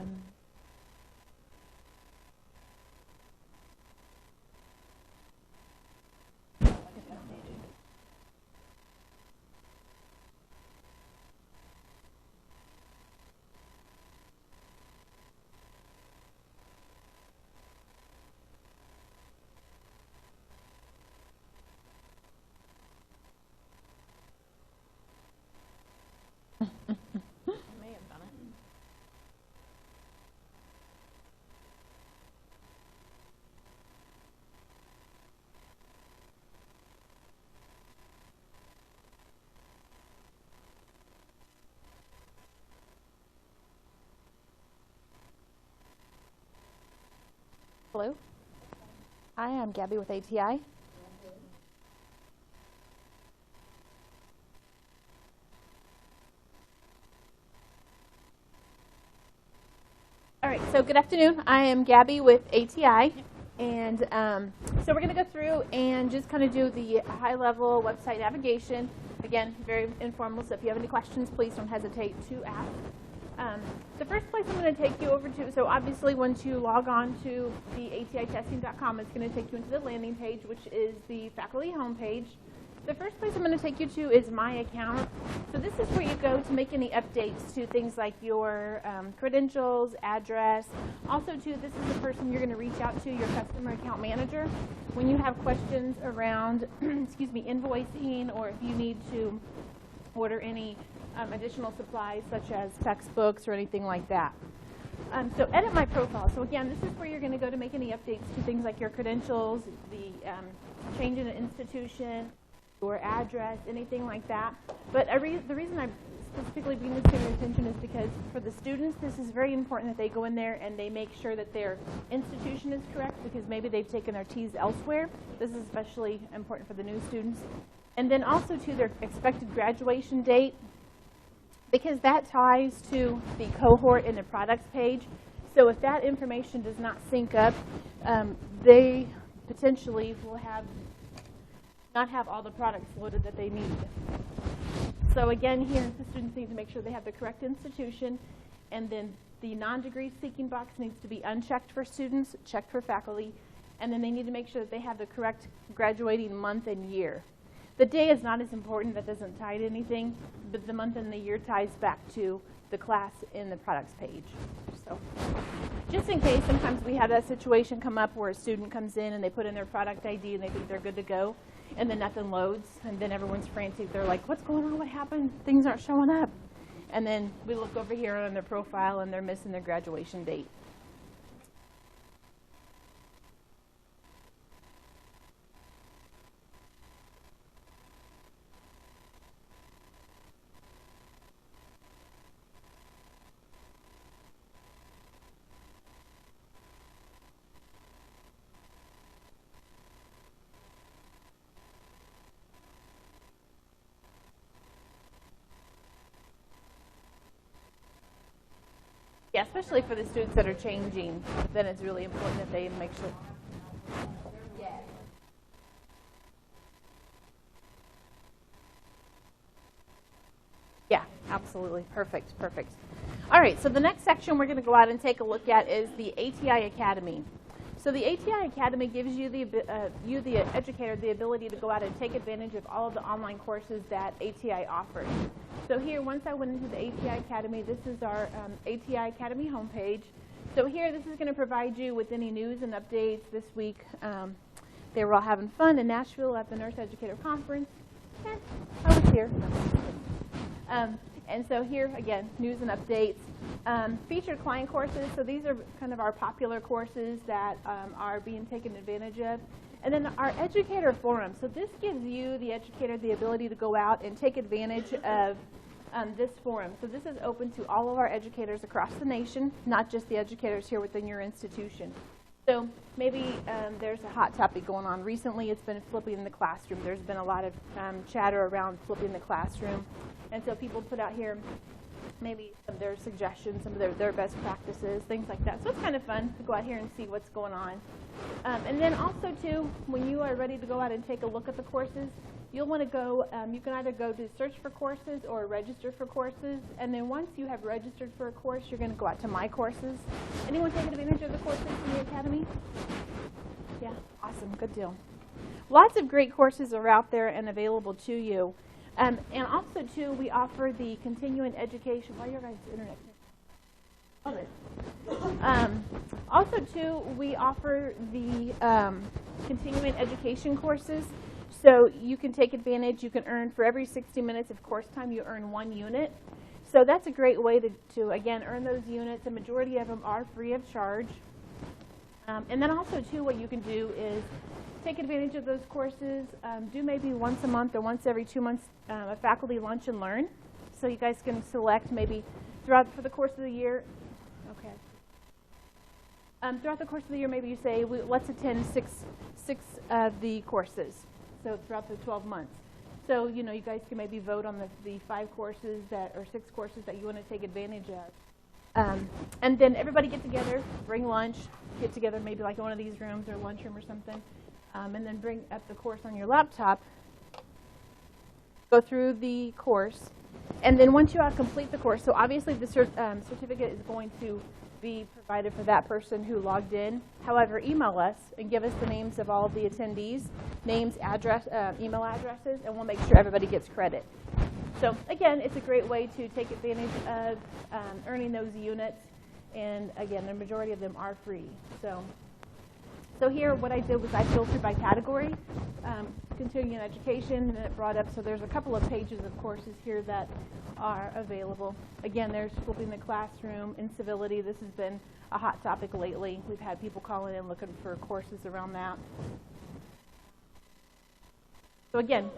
run. Hello. Hi, I'm Gabby with ATI. All right, so good afternoon. I am Gabby with ATI. And so we're going to go through and just kind of do the high-level website navigation. Again, very informal, so if you have any questions, please don't hesitate to ask. The first place I'm going to take you over to, so obviously once you log on to the atitesting.com, it's going to take you into the landing page, which is the faculty homepage. The first place I'm going to take you to is My Account. So this is where you go to make any updates to things like your credentials, address. Also, too, this is the person you're going to reach out to, your customer account manager, when you have questions around, excuse me, invoicing, or if you need to order any additional supplies such as textbooks or anything like that. So edit my profile. So again, this is where you're going to go to make any updates to things like your credentials, the change in an institution, your address, anything like that. But the reason I'm specifically bringing this to your attention is because for the students, this is very important that they go in there and they make sure that their institution is correct, because maybe they've taken their T's elsewhere. This is especially important for the new students. And then also to their expected graduation date, because that ties to the cohort in the products page. So if that information does not sync up, they potentially will not have all the products loaded that they need. So again, here the students need to make sure they have the correct institution, and then the non-degree seeking box needs to be unchecked for students, checked for faculty, and then they need to make sure that they have the correct graduating month and year. The day is not as important, that doesn't tie to anything, but the month and the year ties back to the class in the products page. So just in case, sometimes we have that situation come up where a student comes in and they put in their product ID and they think they're good to go, and then nothing loads, and then everyone's frantic. They're like, what's going on? What happened? Things aren't showing up. And then we look over here on their profile and they're missing their graduation date. Yeah, especially for the students that are changing, then it's really important that they make sure. Yeah, absolutely. Perfect, perfect. All right, so the next section we're going to go out and take a look at is the ATI Academy. So the ATI Academy gives you, the educator, the ability to go out and take advantage of all of the online courses that ATI offers. So here, once I went into the ATI Academy, this is our ATI Academy homepage. So here, this is going to provide you with any news and updates this week. They were all having fun in Nashville at the Nurse Educator Conference. I was here. And so here, again, news and updates. Featured client courses, so these are kind of our popular courses that are being taken advantage of. And then our educator forum. So this gives you, the educator, the ability to go out and take advantage of this forum. So this is open to all of our educators across the nation, not just the educators here within your institution. So maybe there's a hot topic going on. Recently, it's been flipping in the classroom. There's been a lot of chatter around flipping the classroom. And so people put out here maybe some of their suggestions, some of their best practices, things like that. So it's kind of fun to go out here and see what's going on. And then also, too, when you are ready to go out and take a look at the courses, you'll want to go, you can either go to search for courses or register for courses, and then once you have registered for a course, you're going to go out to My Courses. Anyone taking advantage of the courses in the Academy? Yeah, awesome, good deal. Lots of great courses are out there and available to you. And also, too, we offer the continuing education. Why your guys' internet? Love it. Also, too, we offer the continuing education courses. So you can take advantage. You can earn for every 60 minutes of course time, you earn 1 unit. So that's a great way to again, earn those units. The majority of them are free of charge. And then also, too, what you can do is take advantage of those courses. Do maybe once a month or once every 2 months a faculty lunch and learn. So you guys can select maybe for the course of the year. Okay. Throughout the course of the year, maybe you say, let's attend six of the courses. So throughout the 12 months. So, you know, you guys can maybe vote on the 5 courses or 6 courses that you want to take advantage of. And then everybody get together, bring lunch, get together maybe like in one of these rooms or lunchroom or something, and then bring up the course on your laptop, go through the course, and then once you complete the course, so obviously the certificate is going to be provided for that person who logged in. However, email us and give us the names of all of the attendees, names, address, email addresses, and we'll make sure everybody gets credit. So again, it's a great way to take advantage of earning those units, and again, the majority of them are free. So here, what I did was I filtered by category, continuing education, and it brought up, so there's a couple of pages of courses here that are available. Again, there's flipping the classroom, incivility. This has been a hot topic lately. We've had people calling in looking for courses around that. So again,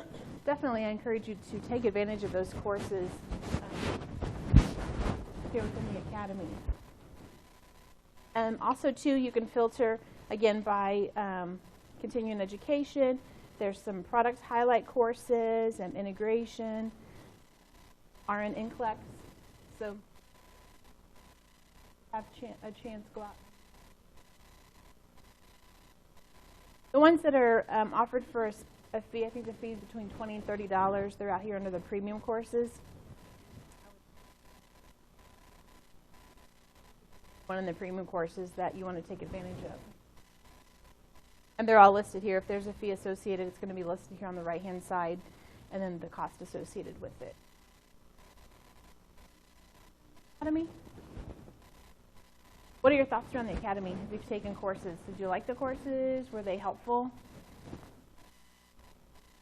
definitely I encourage you to take advantage of those courses here within the Academy. Also, too, you can filter, again, by continuing education. There's some product highlight courses and integration, RN NCLEX. So have a chance to go out. The ones that are offered for a fee, I think the fee is between $20 and $30. They're out here under the premium courses. One of the premium courses that you want to take advantage of. And they're all listed here. If there's a fee associated, it's going to be listed here on the right-hand side, and then the cost associated with it. Academy? What are your thoughts around the Academy? Have you taken courses? Did you like the courses? Were they helpful?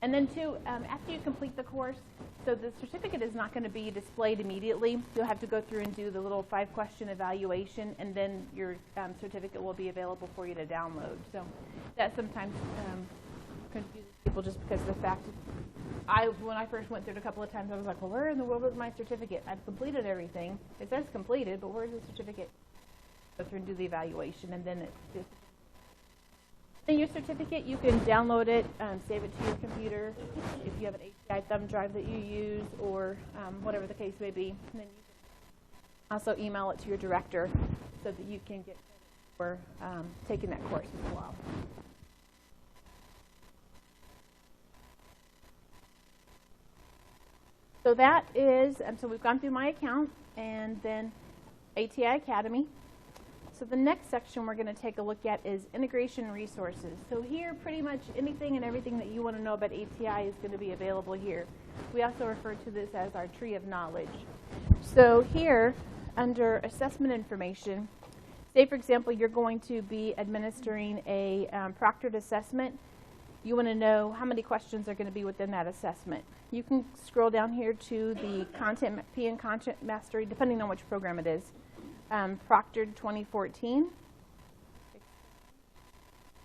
And then, too, after you complete the course, so the certificate is not going to be displayed immediately. You'll have to go through and do the little 5-question evaluation, and then your certificate will be available for you to download. So that sometimes confuses people just because of the fact that when I first went through it a couple of times, I was like, well, where in the world is my certificate? I've completed everything. It says completed, but where's the certificate? Go through and do the evaluation, and then it's in your certificate, you can download it, save it to your computer if you have an ATI thumb drive that you use, or whatever the case may be. And then you can also email it to your director so that you can get for taking that course as well. So that is, so we've gone through my account and then ATI Academy. So the next section we're going to take a look at is integration resources. So here, pretty much anything and everything that you want to know about ATI is going to be available here. We also refer to this as our tree of knowledge. So here, under assessment information, say for example, you're going to be administering a proctored assessment. You want to know how many questions are going to be within that assessment. You can scroll down here to the PN Content Mastery, depending on which program it is. Proctored 2014.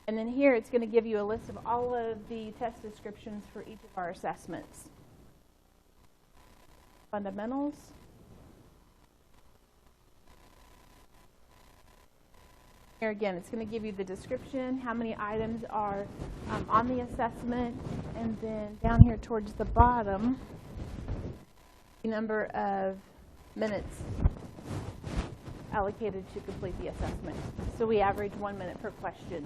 And then here it's going to give you a list of all of the test descriptions for each of our assessments. Fundamentals. Here again, it's going to give you the description, how many items are on the assessment, and then down here towards the bottom, the number of minutes allocated to complete the assessment. So we average 1 minute per question.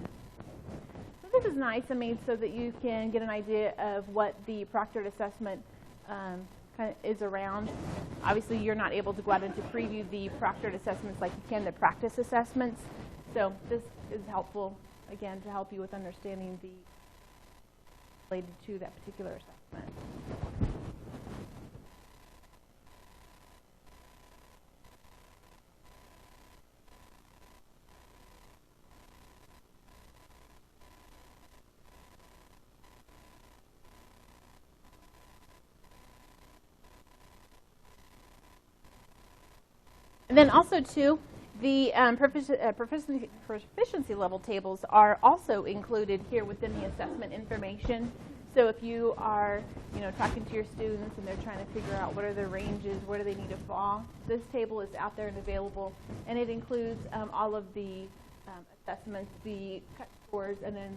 So this is nice, I mean, so that you can get an idea of what the proctored assessment kind of is around. Obviously, you're not able to go out and to preview the proctored assessments like you can the practice assessments. So this is helpful, again, to help you with understanding the related to that particular assessment. And then also, too, the proficiency level tables are also included here within the assessment information. So if you are, talking to your students and they're trying to figure out what are their ranges, where do they need to fall, this table is out there and available, and it includes all of the assessments, the cut scores, and then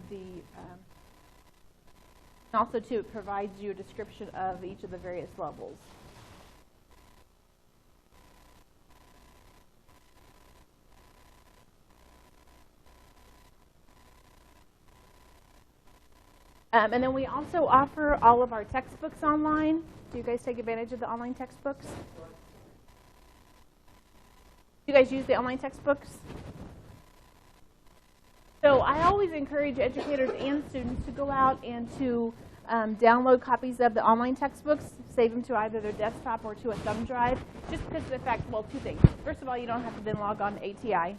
also, too, it provides you a description of each of the various levels. And then we also offer all of our textbooks online. Do you guys take advantage of the online textbooks? Do you guys use the online textbooks? So I always encourage educators and students to go out and to download copies of the online textbooks, save them to either their desktop or to a thumb drive, just because of the fact, well, two things. First of all, you don't have to then log on to ATI.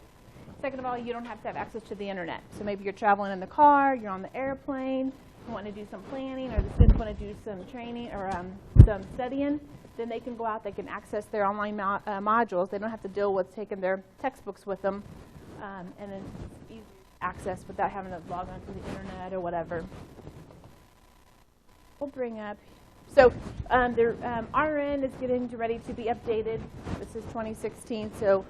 Second of all, you don't have to have access to the internet. So maybe you're traveling in the car, you're on the airplane, you want to do some planning, or the students want to do some training or some studying, then they can go out, they can access their online modules. They don't have to deal with taking their textbooks with them, and then it's easy to access without having to log on to the internet or whatever. We'll bring up, so the RN is getting ready to be updated. This is 2016, so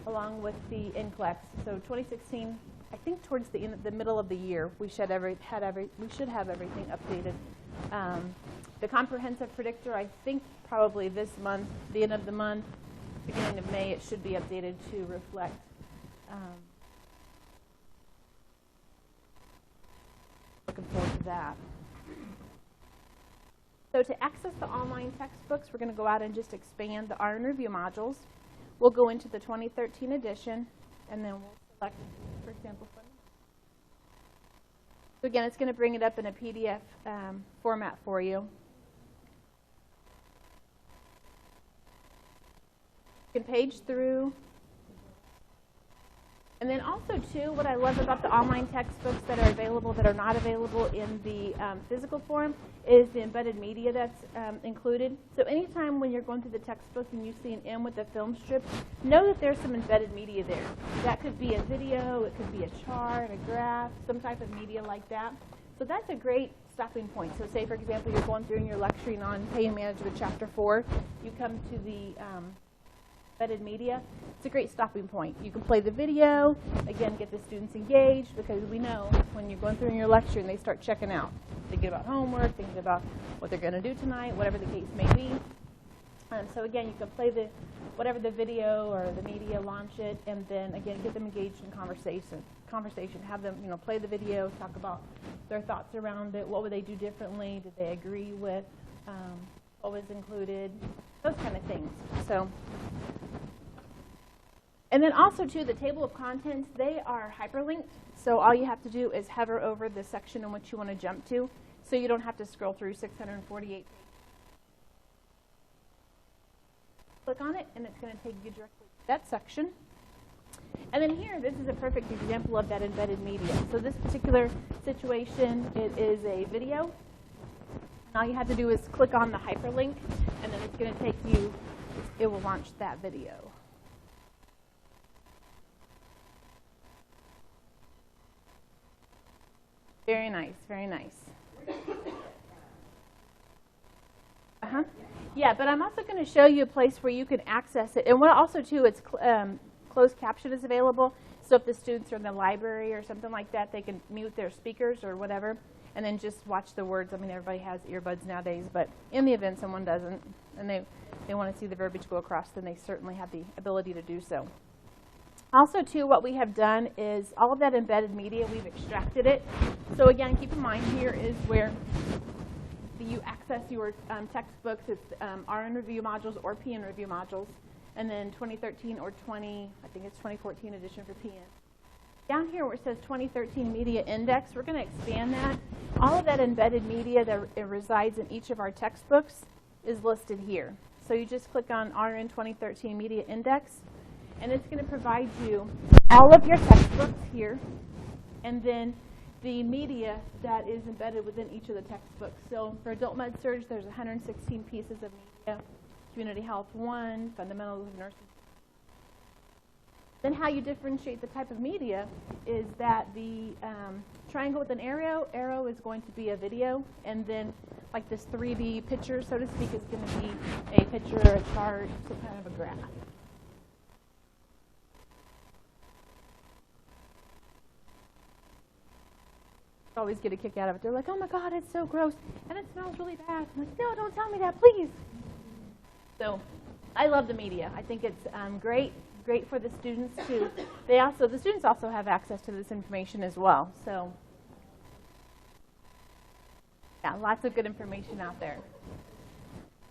along with the NCLEX. So 2016, I think towards the middle of the year, we should have everything updated. The comprehensive predictor, I think probably this month, the end of the month, beginning of May, it should be updated to reflect. Looking forward to that. So to access the online textbooks, we're going to go out and just expand the RN Review modules. We'll go into the 2013 edition, and then we'll select, for example, so again, it's going to bring it up in a PDF format for you. You can page through. And then also, too, what I love about the online textbooks that are available that are not available in the physical form is the embedded media that's included. So anytime when you're going through the textbook and you see an M with a film strip, know that there's some embedded media there. That could be a video, it could be a chart, a graph, some type of media like that. So that's a great stopping point. So say, for example, you're going through and you're lecturing on Pain Management Chapter 4. You come to the embedded media. It's a great stopping point. You can play the video, again, get the students engaged, because we know when you're going through in your lecture and they start checking out, thinking about homework, thinking about what they're going to do tonight, whatever the case may be. So again, you can play whatever the video or the media, launch it, and then again, get them engaged in conversation. Have them, play the video, talk about their thoughts around it. What would they do differently? Did they agree with what was included? Those kind of things. So. And then also, too, the table of contents, they are hyperlinked. So all you have to do is hover over the section in which you want to jump to, so you don't have to scroll through 648 pages. Click on it, and it's going to take you directly to that section. And then here, this is a perfect example of that embedded media. So this particular situation, it is a video. And all you have to do is click on the hyperlink, and then it's going to take you, it will launch that video. Very nice, very nice. Yeah, but I'm also going to show you a place where you can access it. And what also, too, it's closed caption is available. So if the students are in the library or something like that, they can mute their speakers or whatever, and then just watch the words. I mean, everybody has earbuds nowadays, but in the event someone doesn't, and they want to see the verbiage go across, then they certainly have the ability to do so. Also, too, what we have done is all of that embedded media, we've extracted it. So again, keep in mind here is where you access your textbooks. It's RN review modules or PN review modules. And then 2013 or I think it's 2014 edition for PN. Down here where it says 2013 Media Index, we're going to expand that. All of that embedded media that resides in each of our textbooks is listed here. So you just click on RN 2013 Media Index, and it's going to provide you all of your textbooks here, and then the media that is embedded within each of the textbooks. So for Adult Med Surg, there's 116 pieces of media. Community Health 1, Fundamentals of Nursing. Then how you differentiate the type of media is that the triangle with an arrow is going to be a video, and then like this 3D picture, so to speak, is going to be a picture, a chart, some kind of a graph. I always get a kick out of it. They're like, oh my God, it's so gross, and it smells really bad. I'm like, no, don't tell me that, please. So I love the media. I think it's great for the students too. The students also have access to this information as well. So yeah, lots of good information out there.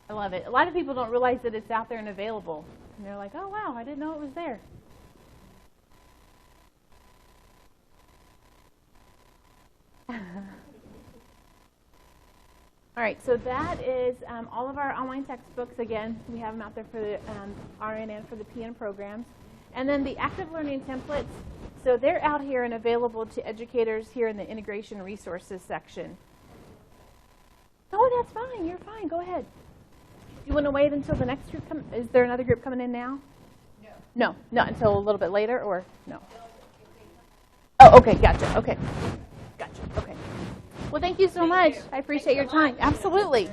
I love it. A lot of people don't realize that it's out there and available. And they're like, oh wow, I didn't know it was there. All right, so that is all of our online textbooks. Again, we have them out there for the RN and for the PN programs. And then the active learning templates, so they're out here and available to educators here in the integration resources section. Oh, that's fine. You're fine. Go ahead. Do you want to wait until the next group comes? Is there another group coming in now? No. No, not until a little bit later, or no? Oh, okay, gotcha. Okay, gotcha. Okay. Well, thank you so much. I appreciate your time. Absolutely.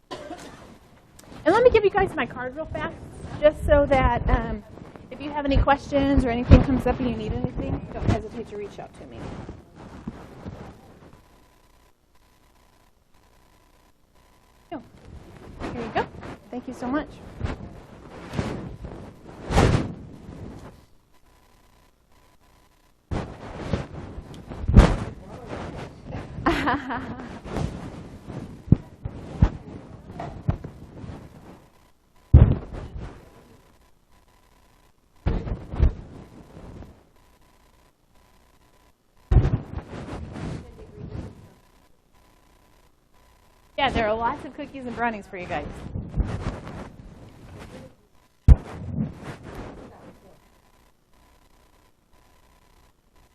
And let me give you guys my card real fast, just so that if you have any questions or anything comes up and you need anything, don't hesitate to reach out to me. Here you go. Thank you so much. Yeah, there are lots of cookies and brownies for you guys.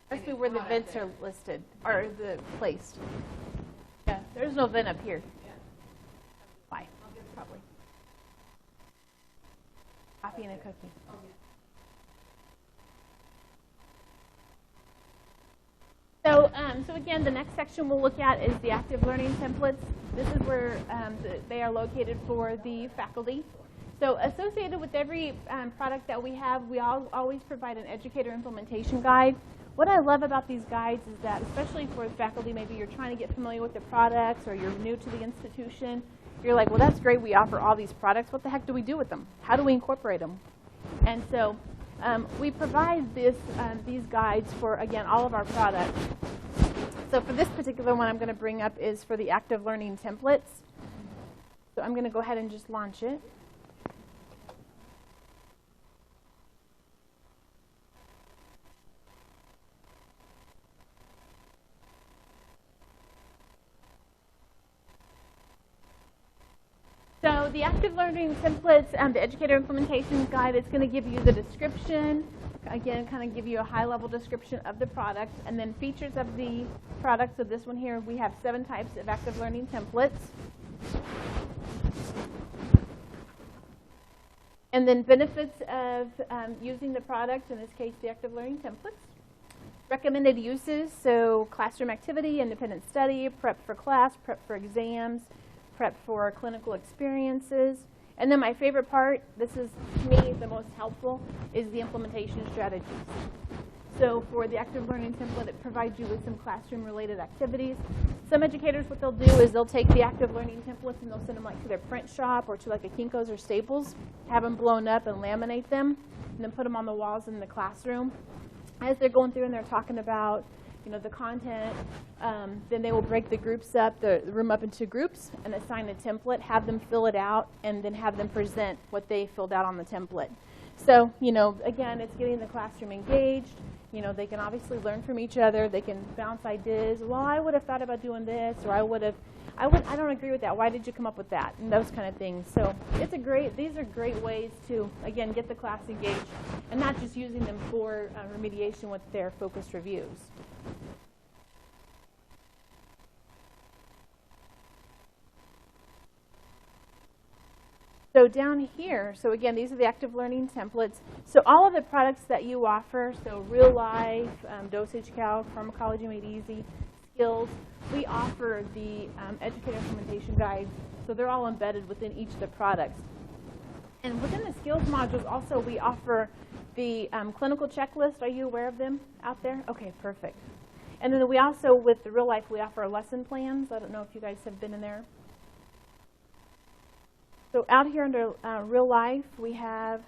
Must be where the vents are listed, or placed. Yeah, there's no vent up here. Why? Probably. Coffee and a cookie. So again, the next section we'll look at is the active learning templates. This is where they are located for the faculty. So associated with every product that we have, we always provide an educator implementation guide. What I love about these guides is that, especially for the faculty, maybe you're trying to get familiar with the products or you're new to the institution, you're like, well, that's great. We offer all these products. What the heck do we do with them? How do we incorporate them? And so we provide these guides for, again, all of our products. So for this particular one I'm going to bring up is for the active learning templates. So I'm going to go ahead and just launch it. So the active learning templates and the educator implementation guide is going to give you the description, again, kind of give you a high-level description of the product, and then features of the product. So this one here, we have 7 types of active learning templates. And then benefits of using the product, in this case, the active learning templates. Recommended uses, so classroom activity, independent study, prep for class, prep for exams, prep for clinical experiences. And then my favorite part, this is, to me, the most helpful, is the implementation strategies. So for the active learning template, it provides you with some classroom-related activities. Some educators, what they'll do is they'll take the active learning templates and they'll send them like to their print shop or to like a Kinko's or Staples, have them blown up and laminate them, and then put them on the walls in the classroom. As they're going through and they're talking about, you know, the content, then they will break the groups up, the room up into groups, and assign a template, have them fill it out, and then have them present what they filled out on the template. So, you know, again, it's getting the classroom engaged. You know, they can obviously learn from each other. They can bounce ideas. Well, I would have thought about doing this, or I don't agree with that. Why did you come up with that? And those kind of things. So these are great ways to, again, get the class engaged and not just using them for remediation with their focused reviews. So down here, so again, these are the active learning templates. So all of the products that you offer, so real life, dosage calc, pharmacology made easy, skills, we offer the educator implementation guides. So they're all embedded within each of the products. And within the skills modules also, we offer the clinical checklist. Are you aware of them out there? Okay, perfect. And then we also, with the real life, we offer lesson plans. I don't know if you guys have been in there. So out here under real life, we have,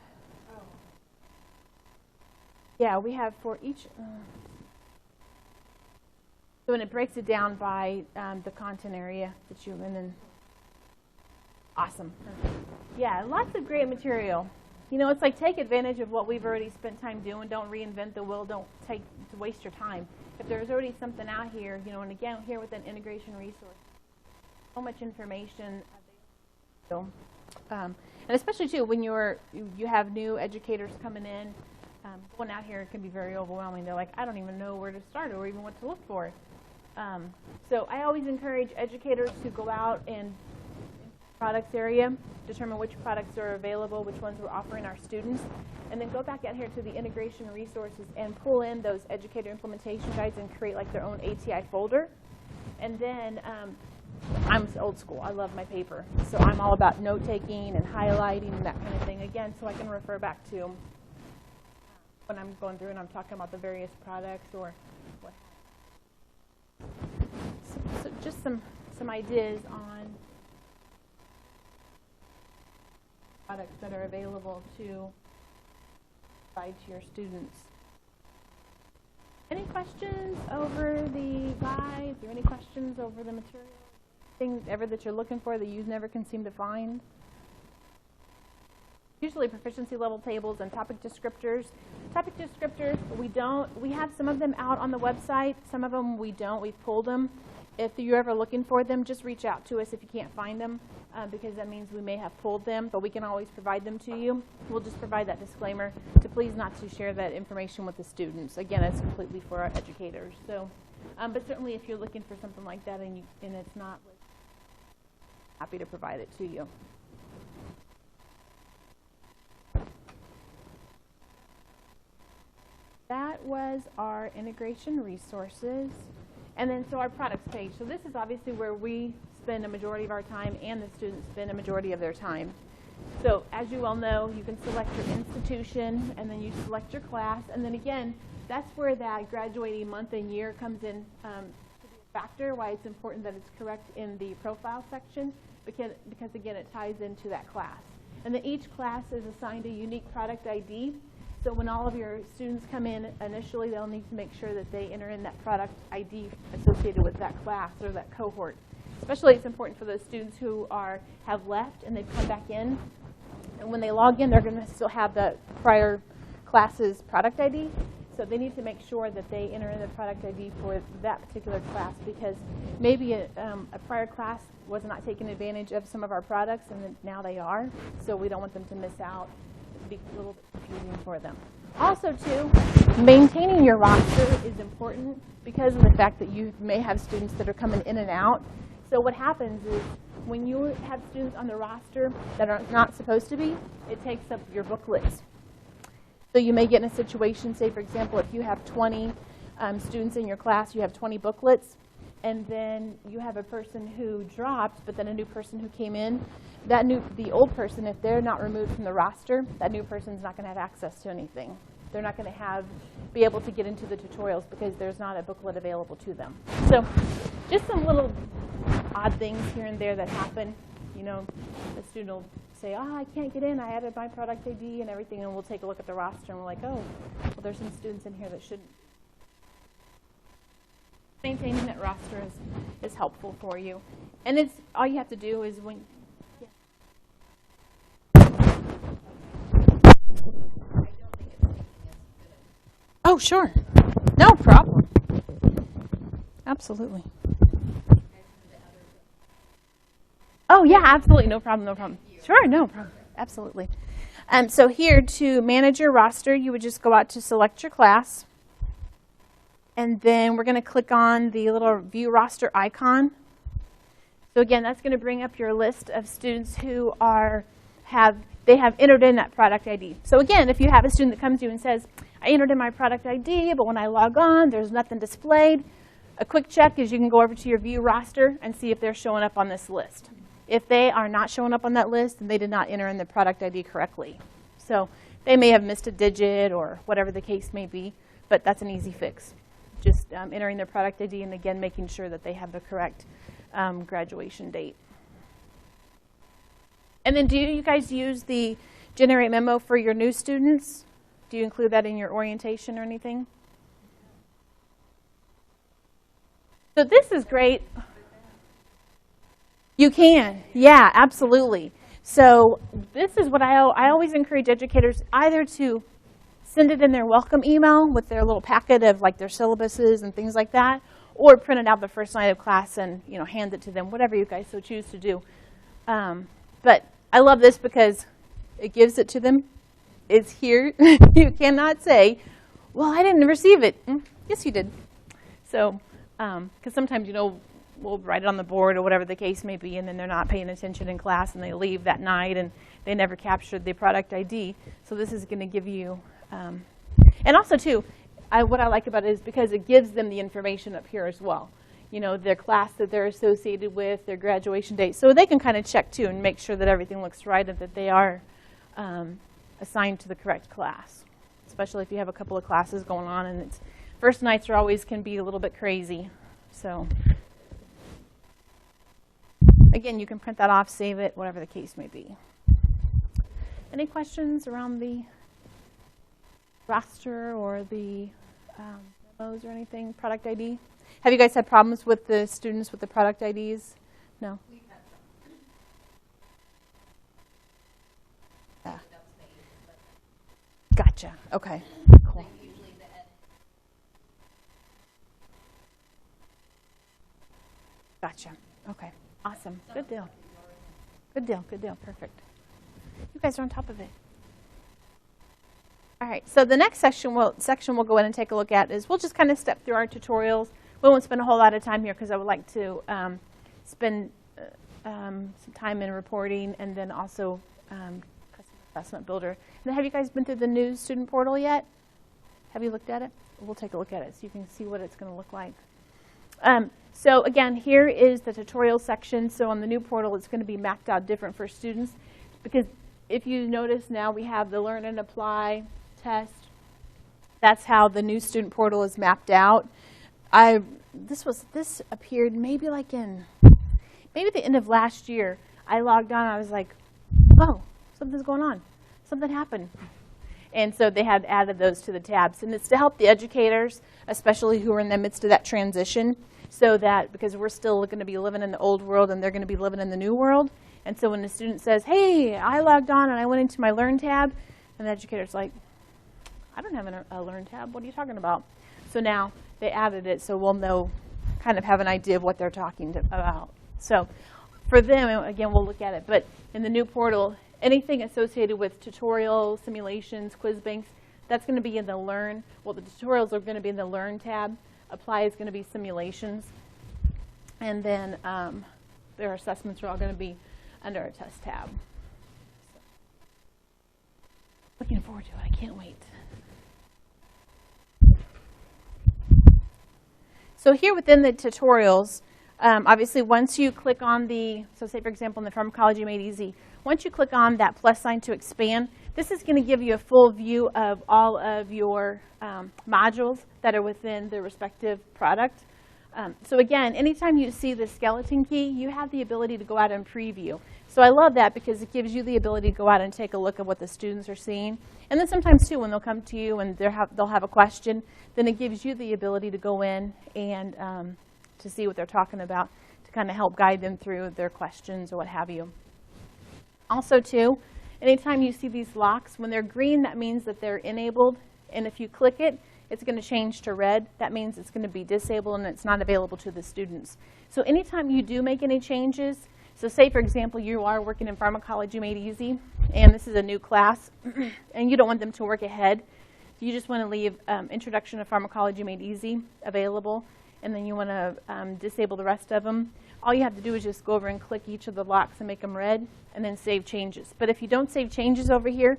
we have for each, so when it breaks it down by the content area that you, and then, awesome. Yeah, lots of great material. You know, it's like take advantage of what we've already spent time doing. Don't reinvent the wheel. Don't waste your time. If there's already something out here, you know, and again, here with an integration resource, so much information available. And especially too when you have new educators coming in, going out here, it can be very overwhelming. They're like, I don't even know where to start or even what to look for. So I always encourage educators to go out and in the products area, determine which products are available, which ones we're offering our students, and then go back out here to the integration resources and pull in those educator implementation guides and create like their own ATI folder. And then I'm old school. I love my paper. So I'm all about note-taking and highlighting and that kind of thing, again, so I can refer back to when I'm going through and I'm talking about the various products or what. So just some ideas on products that are available to provide to your students. Any questions over the guides or any questions over the material? Things ever that you're looking for that you never can seem to find? Usually proficiency level tables and topic descriptors. Topic descriptors, we have some of them out on the website. Some of them we don't. We've pulled them. If you're ever looking for them, just reach out to us if you can't find them, because that means we may have pulled them, but we can always provide them to you. We'll just provide that disclaimer to please not to share that information with the students. Again, it's completely for our educators. So, but certainly if you're looking for something like that and it's not, happy to provide it to you. That was our integration resources. And then so our products page. So this is obviously where we spend a majority of our time and the students spend a majority of their time. So as you all know, you can select your institution and then you select your class. And then again, that's where that graduating month and year comes in to be a factor, why it's important that it's correct in the profile section, because again, it ties into that class. And then each class is assigned a unique product ID. So when all of your students come in initially, they'll need to make sure that they enter in that product ID associated with that class or that cohort. Especially it's important for those students who have left and they've come back in. And when they log in, they're going to still have the prior class's product ID. So they need to make sure that they enter in the product ID for that particular class, because maybe a prior class was not taking advantage of some of our products and now they are. So we don't want them to miss out. It'd be a little bit confusing for them. Also, too, maintaining your roster is important because of the fact that you may have students that are coming in and out. So what happens is when you have students on the roster that are not supposed to be, it takes up your booklets. So you may get in a situation, say, for example, if you have 20 students in your class, you have 20 booklets, and then you have a person who dropped, but then a new person who came in. The old person, if they're not removed from the roster, that new person's not going to have access to anything. they're not going to be able to get into the tutorials because there's not a booklet available to them. So just some little odd things here and there that happen. You know, the student will say, oh, I can't get in. I added my product ID and everything, and we'll take a look at the roster, and we're like, oh, well, there's some students in here that shouldn't. Maintaining that roster is helpful for you. And it's all you have to do is when. Oh, sure. No problem. Absolutely. Oh, yeah, absolutely. No problem, no problem. Sure, no problem. Absolutely. So here, to manage your roster, you would just go out to select your class. And then we're going to click on the little view roster icon. So again, that's going to bring up your list of students who have entered in that product ID. So again, if you have a student that comes to you and says, I entered in my product ID, but when I log on, there's nothing displayed, a quick check is you can go over to your view roster and see if they're showing up on this list. If they are not showing up on that list, then they did not enter in the product ID correctly. So they may have missed a digit or whatever the case may be, but that's an easy fix. Just entering their product ID and again making sure that they have the correct graduation date. And then do you guys use the Generate Memo for your new students? Do you include that in your orientation or anything? So this is great. You can, yeah, absolutely. So this is what I always encourage educators either to send it in their welcome email with their little packet of like their syllabuses and things like that, or print it out the first night of class and hand it to them, whatever you guys so choose to do. But I love this because it gives it to them. It's here. You cannot say, well, I didn't receive it. Yes, you did. So, because sometimes, we'll write it on the board or whatever the case may be, and then they're not paying attention in class, and they leave that night, and they never captured the product ID. So this is going to give you, and also, too, what I like about it is because it gives them the information up here as well. Their class that they're associated with, their graduation date. So they can kind of check, too, and make sure that everything looks right and that they are assigned to the correct class, especially if you have a couple of classes going on, and first nights can be a little bit crazy. So again, you can print that off, save it, whatever the case may be. Any questions around the roster or the memos or anything, product ID? Have you guys had problems with the students with the product IDs? No? We've had some. Gotcha. Okay. Cool. Gotcha. Okay. Awesome. Good deal. Good deal. Good deal. Perfect. You guys are on top of it. All right. So the next section we'll go in and take a look at is we'll just kind of step through our tutorials. We won't spend a whole lot of time here because I would like to spend some time in reporting and then also Custom Assessment Builder. And have you guys been through the new student portal yet? Have you looked at it? We'll take a look at it so you can see what it's going to look like. So again, here is the tutorial section. So on the new portal, it's going to be mapped out different for students because if you notice now we have the Learn and Apply test. That's how the new student portal is mapped out. This appeared maybe the end of last year. I logged on. I was like, oh, something's going on. Something happened. And so they had added those to the tabs. And it's to help the educators, especially who are in the midst of that transition, so that because we're still going to be living in the old world and they're going to be living in the new world. And so when the student says, hey, I logged on and I went into my Learn tab, and the educator's like, I don't have a Learn tab. What are you talking about? So now they added it so we'll know, kind of have an idea of what they're talking about. So for them, again, we'll look at it. But in the new portal, anything associated with tutorials, simulations, quiz banks, that's going to be in the Learn. Well, the tutorials are going to be in the Learn tab. Apply is going to be simulations. And then their assessments are all going to be under our test tab. So, looking forward to it. I can't wait. So here within the tutorials, obviously once you click on so say for example in the Pharmacology Made Easy, once you click on that plus sign to expand, This is going to give you a full view of all of your modules that are within the respective product. So again, anytime you see the skeleton key, you have the ability to go out and preview. So I love that because it gives you the ability to go out and take a look at what the students are seeing. And then sometimes too, when they'll come to you and they'll have a question, then it gives you the ability to go in and to see what they're talking about, to kind of help guide them through their questions or what have you. Also too, anytime you see these locks, when they're green, that means that they're enabled. And if you click it, it's going to change to red. That means it's going to be disabled and it's not available to the students. So anytime you do make any changes, so say, for example, you are working in Pharmacology Made Easy, and this is a new class, and you don't want them to work ahead. You just want to leave Introduction to Pharmacology Made Easy available, and then you want to disable the rest of them. All you have to do is just go over and click each of the locks and make them red, and then save changes. But if you don't save changes over here,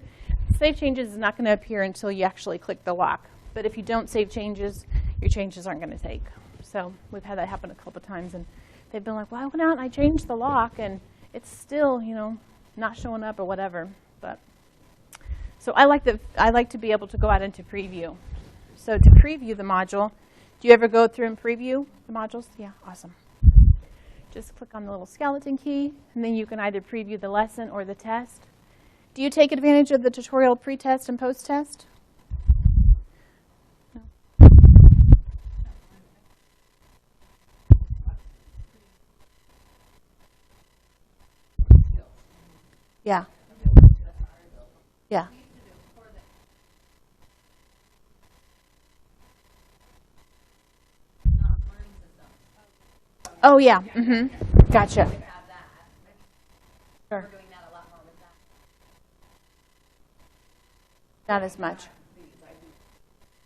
save changes is not going to appear until you actually click the lock. But if you don't save changes, your changes aren't going to take. So we've had that happen a couple times, and they've been like, well, I went out and I changed the lock, and it's still, you know, not showing up or whatever. But so I like to be able to go out into preview. So to preview the module, do you ever go through and preview the modules? Yeah, awesome. Just click on the little skeleton key, and then you can either preview the lesson or the test. Do you take advantage of the tutorial pre-test and post-test? Yeah. Yeah. Oh, yeah. Mm-hmm. Gotcha. Sure. Not as much.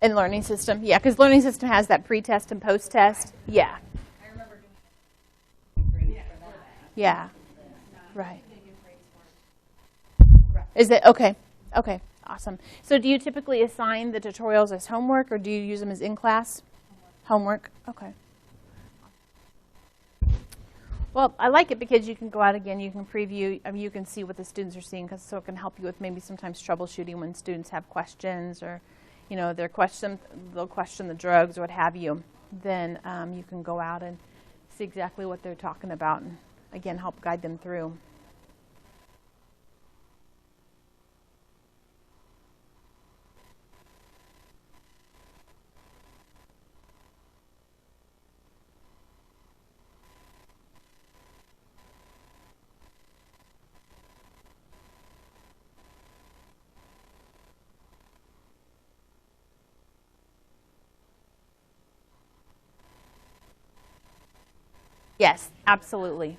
In Learning System, yeah, because Learning System has that pre-test and post-test. Yeah. I remember doing Yeah. Right. Is it? Okay. Okay. Awesome. So do you typically assign the tutorials as homework, or do you use them as in-class? Homework. Okay. Well, I like it because you can go out again, you can preview, I mean, you can see what the students are seeing, so it can help you with maybe sometimes troubleshooting when students have questions, or, you know, they'll question the drugs or what have you. Then you can go out and see exactly what they're talking about and, again, help guide them through. Yes, absolutely.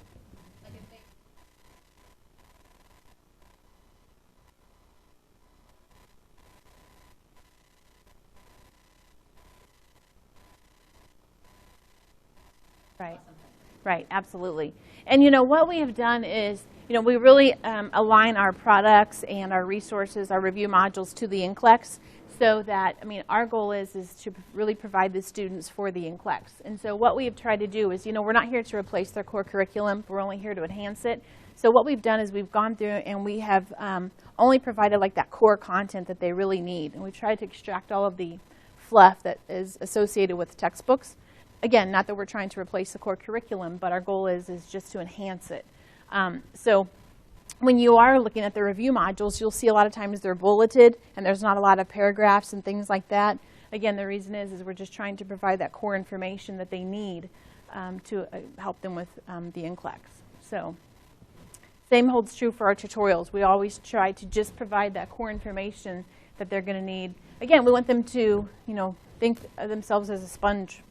Right, right, absolutely. And you know, what we have done is, you know, we really align our products and our resources, our review modules to the NCLEX, so that, I mean, our goal is to really provide the students for the NCLEX. And so what we have tried to do is, you know, we're not here to replace their core curriculum, we're only here to enhance it. So what we've done is we've gone through and we have only provided like that core content that they really need. And we've tried to extract all of the fluff that is associated with textbooks. Again, not that we're trying to replace the core curriculum, but our goal is just to enhance it. So when you are looking at the review modules, you'll see a lot of times they're bulleted and there's not a lot of paragraphs and things like that. Again, the reason is we're just trying to provide that core information that they need to help them with the NCLEX. So same holds true for our tutorials. We always try to just provide that core information that they're going to need. Again, we want them to, you know, think of themselves as a sponge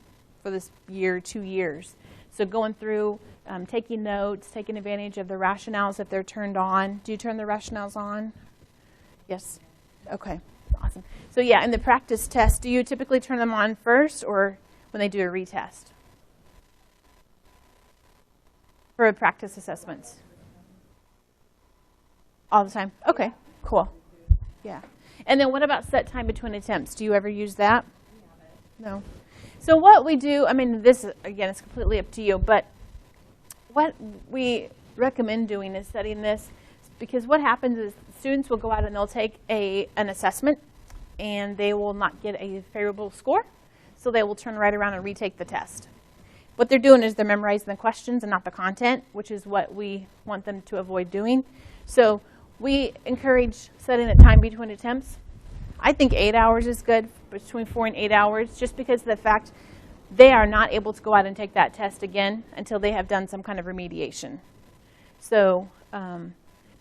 for this year, 2 years. So going through, taking notes, taking advantage of the rationales if they're turned on. Do you turn the rationales on? Yes? Okay, awesome. So yeah, in the practice test, do you typically turn them on first or when they do a retest? For practice assessments? All the time? Okay, cool. Yeah. And then what about set time between attempts? Do you ever use that? No. So what we do, I mean, this, again, is completely up to you, but what we recommend doing is setting this, because what happens is students will go out and they'll take an assessment, and they will not get a favorable score, so they will turn right around and retake the test. What they're doing is they're memorizing the questions and not the content, which is what we want them to avoid doing. So we encourage setting a time between attempts. I think 8 hours is good, between 4 and 8 hours, just because of the fact they are not able to go out and take that test again until they have done some kind of remediation. So,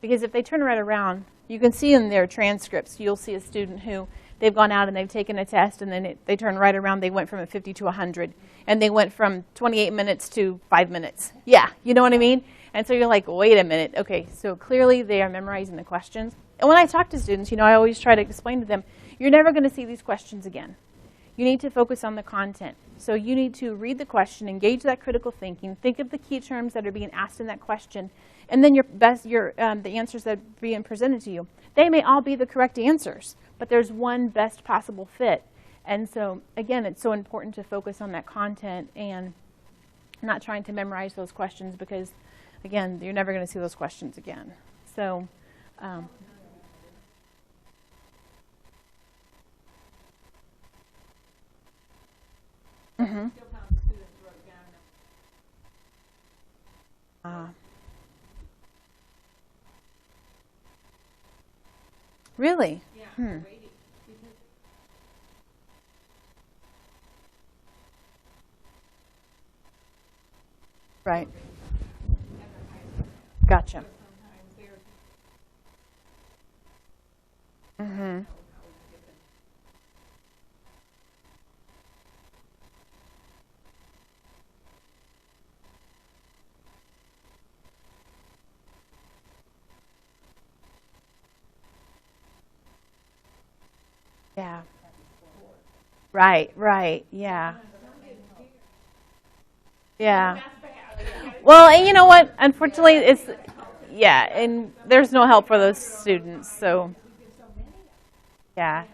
because if they turn right around, you can see in their transcripts, you'll see a student who they've gone out and they've taken a test, and then they turn right around, they went from a 50 to 100, and they went from 28 minutes to 5 minutes. Yeah, you know what I mean? And so you're like, wait a minute, okay, so clearly they are memorizing the questions. And when I talk to students, I always try to explain to them, you're never going to see these questions again. You need to focus on the content. So you need to read the question, engage that critical thinking, think of the key terms that are being asked in that question, and then the answers that are being presented to you. They may all be the correct answers, but there's one best possible fit. And so, again, it's so important to focus on that content and not trying to memorize those questions because, again, you're never going to see those questions again. So, Still found students wrote down. Really? Yeah, rating. Because Right. never high Gotcha. sometimes they're Mm-hmm. Yeah. Right, yeah. Yeah. Well, and you know what? Unfortunately, and there's no help for those students, so, yeah.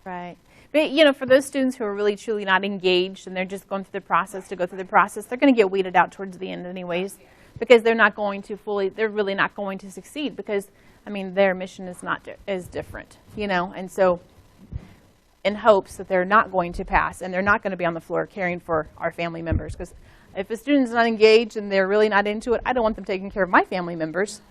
Right. But, for those students who are really truly not engaged and they're just going through the process to go through the process, they're going to get weeded out towards the end anyways because they're really not going to succeed because, their mission is not is different, and so in hopes that they're not going to pass and they're not going to be on the floor caring for our family members because if a student's not engaged and they're really not into it, I don't want them taking care of my family members,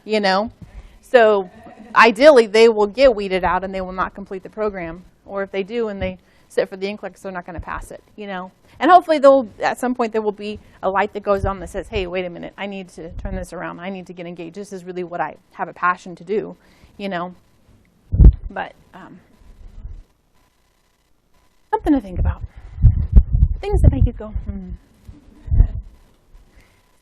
So ideally, they will get weeded out and they will not complete the program. Or if they do and they sit for the NCLEX, they're not going to pass it, And hopefully, at some point, there will be a light that goes on that says, hey, wait a minute, I need to turn this around. I need to get engaged. This is really what I have a passion to do, But something to think about. Things that make you go,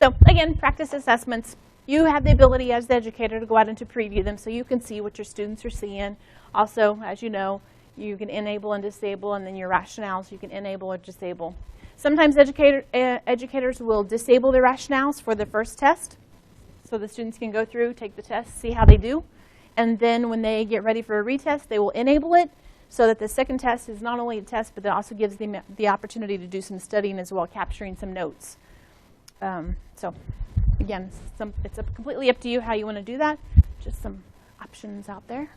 So again, practice assessments. You have the ability as the educator to go out and to preview them so you can see what your students are seeing. Also, as you know, you can enable and disable, and then your rationales, you can enable or disable. Sometimes educators will disable the rationales for the first test so the students can go through, take the test, see how they do. And then when they get ready for a retest, they will enable it so that the second test is not only a test, but it also gives them the opportunity to do some studying as well, capturing some notes. So again, it's completely up to you how you want to do that. Just some options out there.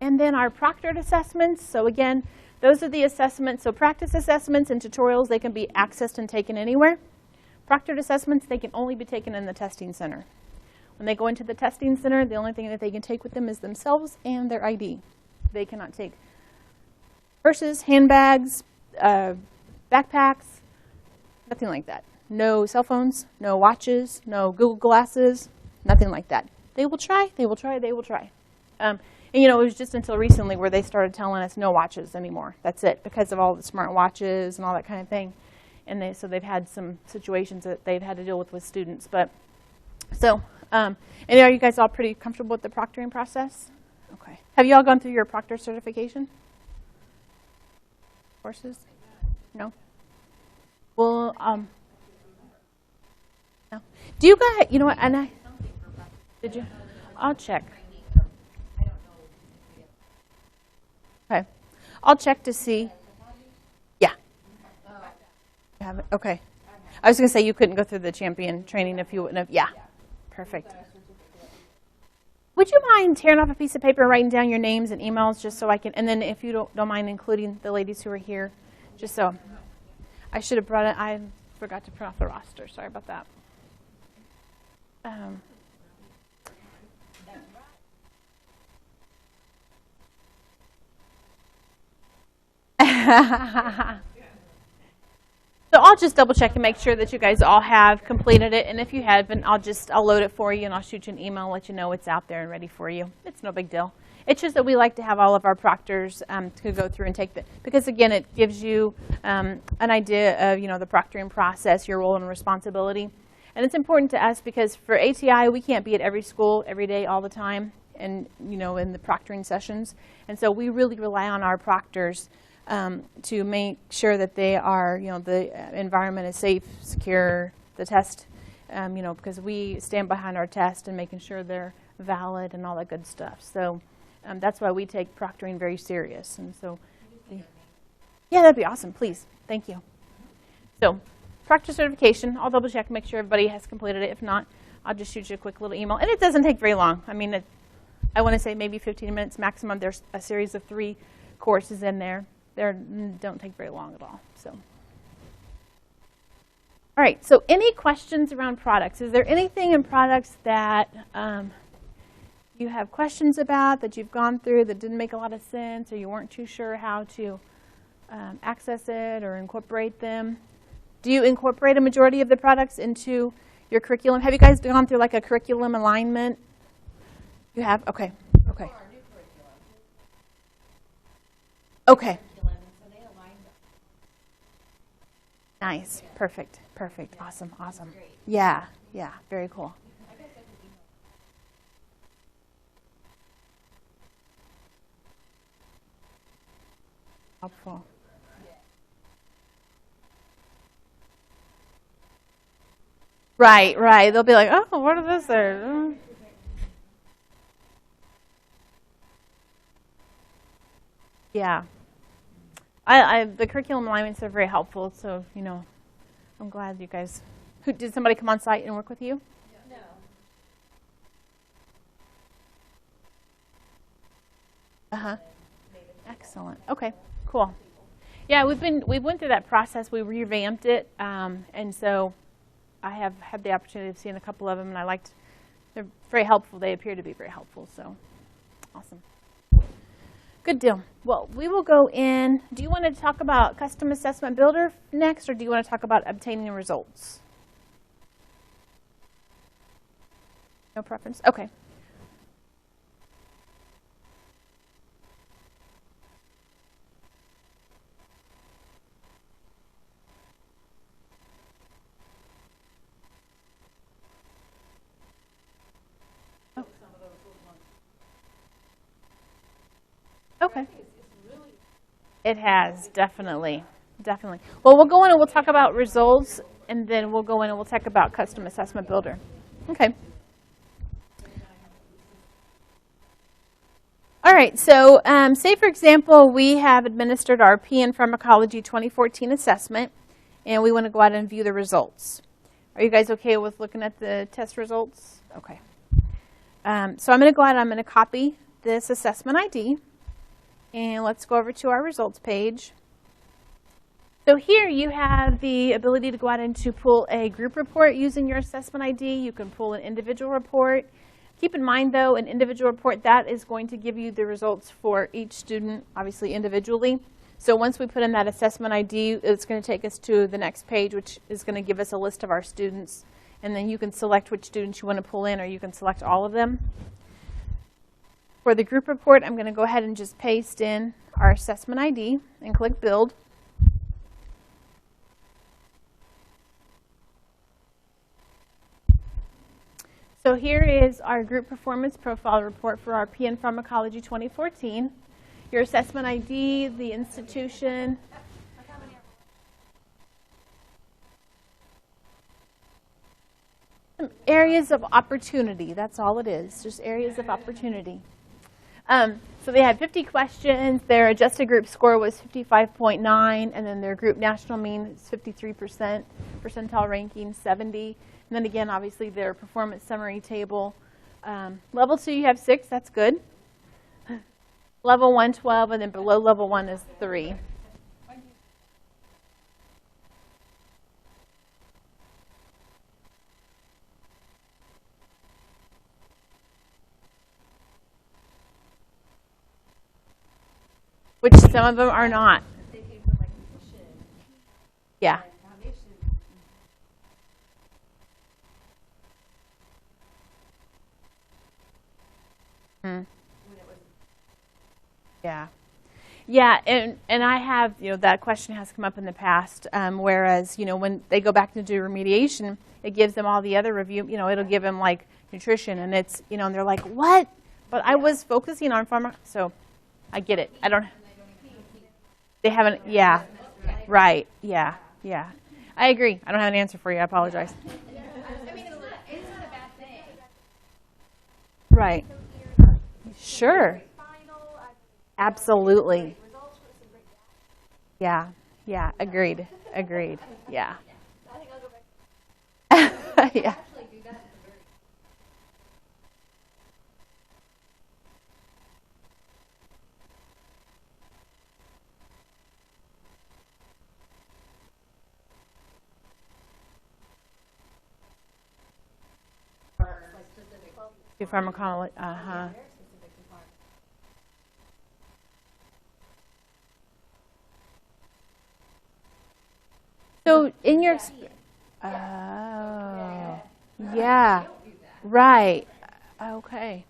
And then our proctored assessments. So again, those are the assessments. So practice assessments and tutorials, they can be accessed and taken anywhere. Proctored assessments, they can only be taken in the testing center. When they go into the testing center, the only thing that they can take with them is themselves and their ID. They cannot take purses, handbags, backpacks, nothing like that. No cell phones, no watches, no Google Glasses, nothing like that. They will try, they will try, they will try. And it was just until recently where they started telling us no watches anymore. That's it, because of all the smart watches and all that kind of thing. And so they've had some situations that they've had to deal with students. But so, and are you guys all pretty comfortable with the proctoring process? Okay. Have you all gone through your proctor certification courses? No. Well, no. Do you guys? You know what? And did you? I'll check. Okay. I'll check to see. Yeah. You have it? Okay. I was going to say you couldn't go through the champion training if you wouldn't have. Yeah, perfect. Would you mind tearing off a piece of paper and writing down your names and emails just so I can, and then if you don't mind including the ladies who are here, just so. I should have brought it, I forgot to print off the roster. Sorry about that. So I'll just double check and make sure that you guys all have completed it. And if you haven't, I'll load it for you and I'll shoot you an email and let you know it's out there and ready for you. It's no big deal. It's just that we like to have all of our proctors to go through and take the, because again, it gives you an idea of, the proctoring process, your role and responsibility. And it's important to us because for ATI, we can't be at every school every day all the time and, in the proctoring sessions. And so we really rely on our proctors to make sure that they are, the environment is safe, secure, the test, because we stand behind our test and making sure they're valid and all that good stuff. So that's why we take proctoring very serious. And so, yeah, that'd be awesome. Please, thank you. So, proctor certification. I'll double check, make sure everybody has completed it. If not, I'll just shoot you a quick little email, and it doesn't take very long. I mean, I want to say maybe 15 minutes maximum. There's a series of 3 courses in there. They don't take very long at all. So, all right. So, any questions around products? Is there anything in products that you have questions about that you've gone through that didn't make a lot of sense, or you weren't too sure how to access it or incorporate them? Do you incorporate a majority of the products into your curriculum? Have you guys gone through like a curriculum alignment? You have? Okay. Okay. Okay. Nice. Perfect. Perfect. Awesome. Awesome. Yeah. Yeah. Very cool. Helpful. Right. Right. They'll be like, oh, what is this? Or, yeah. The curriculum alignments are very helpful, so, I'm glad you guys. Did somebody come on site and work with you? No. Uh-huh. Excellent. Okay, cool. Yeah, we went through that process. We revamped it, and so I have had the opportunity of seeing a couple of them, and they're very helpful. They appear to be very helpful, so awesome. Good deal. Well, we will go in. Do you want to talk about Custom Assessment Builder next, or do you want to talk about obtaining results? No preference? Okay. Okay. It has, definitely. Definitely. Well, we'll go in and we'll talk about results, and then we'll go in and we'll talk about Custom Assessment Builder. Okay. All right, so say, for example, we have administered our PN Pharmacology 2014 assessment, and we want to go out and view the results. Are you guys okay with looking at the test results? Okay. So I'm going to go out and I'm going to copy this assessment ID. And let's go over to our results page. So here you have the ability to go out and to pull a group report using your assessment ID. You can pull an individual report. Keep in mind, though, an individual report, that is going to give you the results for each student, obviously individually. So once we put in that assessment ID, it's going to take us to the next page, which is going to give us a list of our students. And then you can select which students you want to pull in, or you can select all of them. For the group report, I'm going to go ahead and just paste in our assessment ID and click Build. So here is our group performance profile report for our PN Pharmacology 2014. Your assessment ID, the institution. Some areas of opportunity, that's all it is, just areas of opportunity. So they had 50 questions. Their adjusted group score was 55.9, and then their group national mean is 53%. percentile ranking, 70. And then again, obviously, their performance summary table. Level 2, you have 6. That's good. Level 1, 12, and then below level 1 is 3. Which some of them are not. They came from like nutrition, Yeah. foundation. Hmm. When it was Yeah. Yeah, and I have, that question has come up in the past, whereas, when they go back to do remediation, it gives them all the other review, it'll give them like nutrition, and it's, and they're like, what? But I was focusing on pharma, so I get it. I don't, they haven't, yeah, right, yeah. I agree. I don't have an answer for you. I apologize. I mean, it's not a bad thing. Right. Sure. Absolutely. Yeah. Agreed. Yeah. Yeah. To pharmacology. So in your yeah, right. Okay.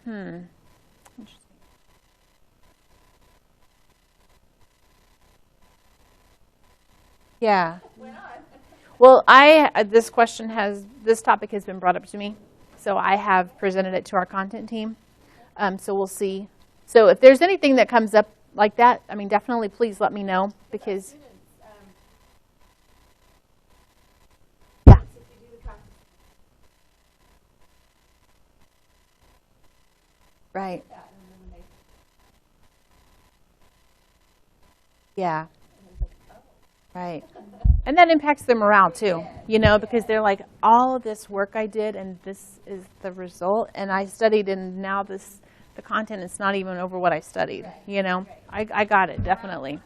Interesting. Yeah. Well, this topic has been brought up to me, so I have presented it to our content team. So we'll see. So if there's anything that comes up like that, I mean, definitely please let me know, because yeah. Right. Yeah. Right. And that impacts their morale too, because they're like, all of this work I did and this is the result, and I studied, and now the content is not even over what I studied, I got it, definitely.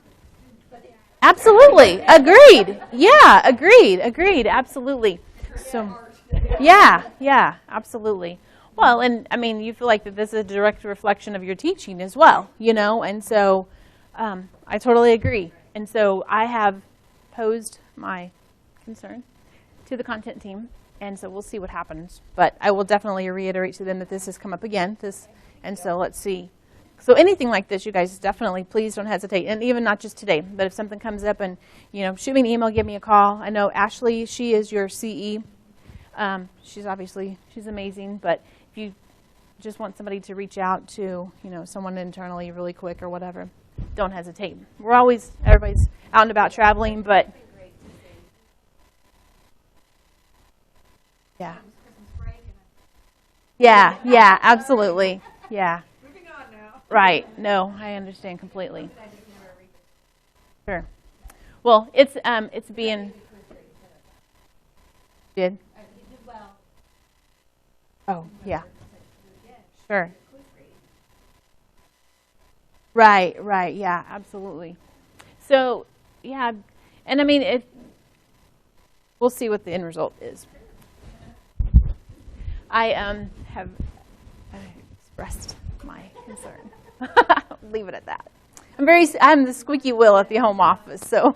Absolutely. Agreed. Yeah, agreed, absolutely. So, yeah, absolutely. Well, and I mean, you feel like that this is a direct reflection of your teaching as well, and so I totally agree. And so I have posed my concern to the content team, and so we'll see what happens. But I will definitely reiterate to them that this has come up again, and so let's see. So anything like this, you guys, definitely, please don't hesitate. And even not just today, but if something comes up, and, shoot me an email, give me a call. I know Ashley, she is your CE. She's amazing, but if you just want somebody to reach out to, someone internally really quick or whatever, don't hesitate. Everybody's out and about traveling, but yeah, absolutely, yeah. Moving on now. Right. No, I understand completely. Sure. Well, it's being did. You did well. Oh, yeah. Sure. Right. Yeah, absolutely. So, yeah, and I mean, we'll see what the end result is. I have expressed my concern. Leave it at that. I'm the squeaky wheel at the home office, so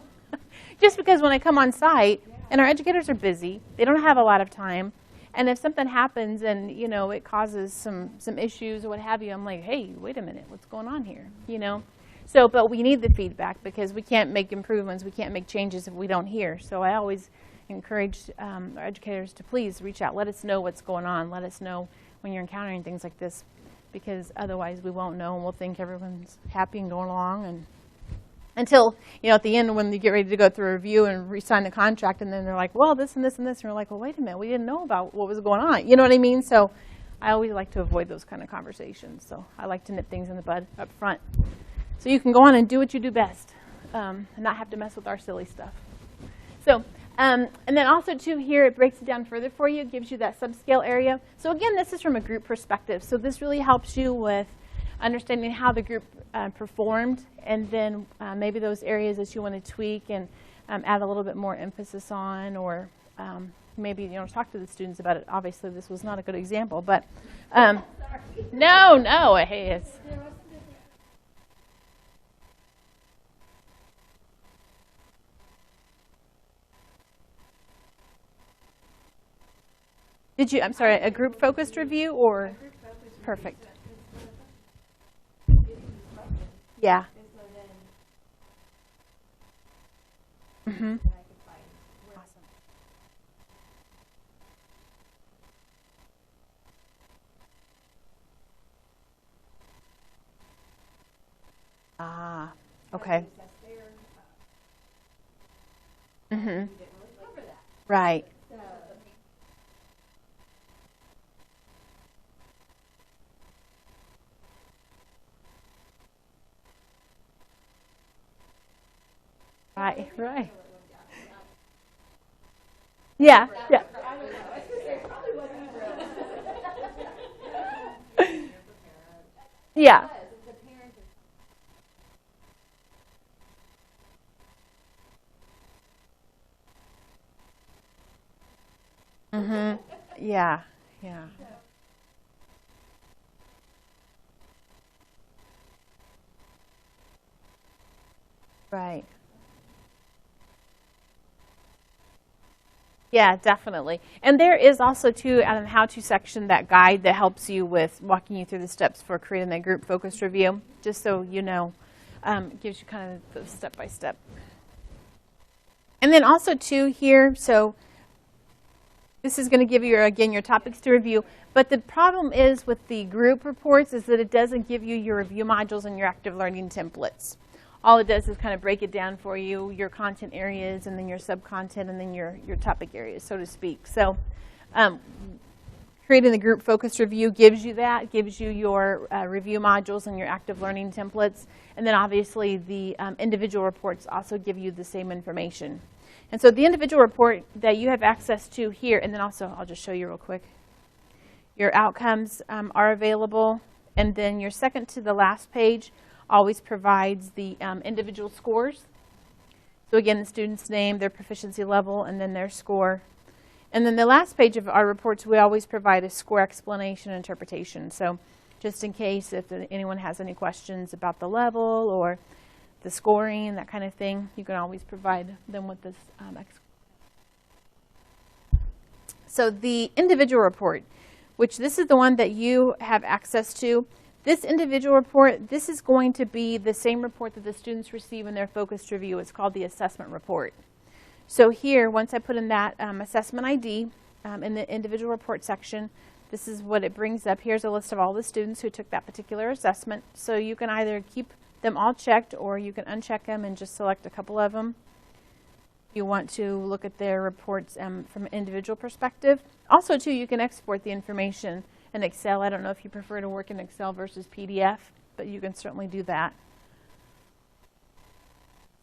just because when I come on site, and our educators are busy, they don't have a lot of time, and if something happens and, it causes some issues or what have you, I'm like, hey, wait a minute, what's going on here, So, but we need the feedback, because we can't make improvements, we can't make changes if we don't hear. So I always encourage our educators to please reach out, let us know what's going on, let us know when you're encountering things like this, because otherwise we won't know, and we'll think everyone's happy and going along, and until, at the end when you get ready to go through a review and re-sign the contract, and then they're like, well, this and this and this, and you're like, well, wait a minute, we didn't know about what was going on. You know what I mean? So I always like to avoid those kind of conversations. So I like to nip things in the bud up front, so you can go on and do what you do best, and not have to mess with our silly stuff. So And then also too here, it breaks it down further for you. It gives you that subscale area. So again, this is from a group perspective. So this really helps you with understanding how the group performed, and then maybe those areas that you want to tweak and add a little bit more emphasis on, or maybe talk to the students about it. Obviously, this was not a good example, but no, hey, it's. Did you? I'm sorry, a group focused review or? Perfect. Yeah. Mm-hmm. Awesome. Ah, okay. Mm-hmm. Right. Right. Yeah. Yeah. Mm-hmm. Yeah. Right. Yeah, definitely. And there is also, too, on the how-to section, that guide that helps you with walking you through the steps for creating that group focused review, just so you know. It gives you kind of the step-by-step. And then also, too, here, so this is going to give you, again, your topics to review. But the problem is with the group reports is that it doesn't give you your review modules and your active learning templates. All it does is kind of break it down for you, your content areas, and then your sub-content, and then your topic areas, so to speak. So creating the group focused review gives you that, gives you your review modules and your active learning templates. And then obviously the individual reports also give you the same information. And so the individual report that you have access to here, and then also I'll just show you real quick. Your outcomes are available, and then your second to the last page always provides the individual scores. So again, the student's name, their proficiency level, and then their score. And then the last page of our reports, we always provide a score explanation and interpretation. So just in case if anyone has any questions about the level or the scoring, that kind of thing, you can always provide them with this. So the individual report, which this is the one that you have access to. This individual report, this is going to be the same report that the students receive in their focused review. It's called the assessment report. So here, once I put in that assessment ID in the individual report section, this is what it brings up. Here's a list of all the students who took that particular assessment. So you can either keep them all checked, or you can uncheck them and just select a couple of them. You want to look at their reports from an individual perspective. Also, too, you can export the information in Excel. I don't know if you prefer to work in Excel versus PDF, but you can certainly do that.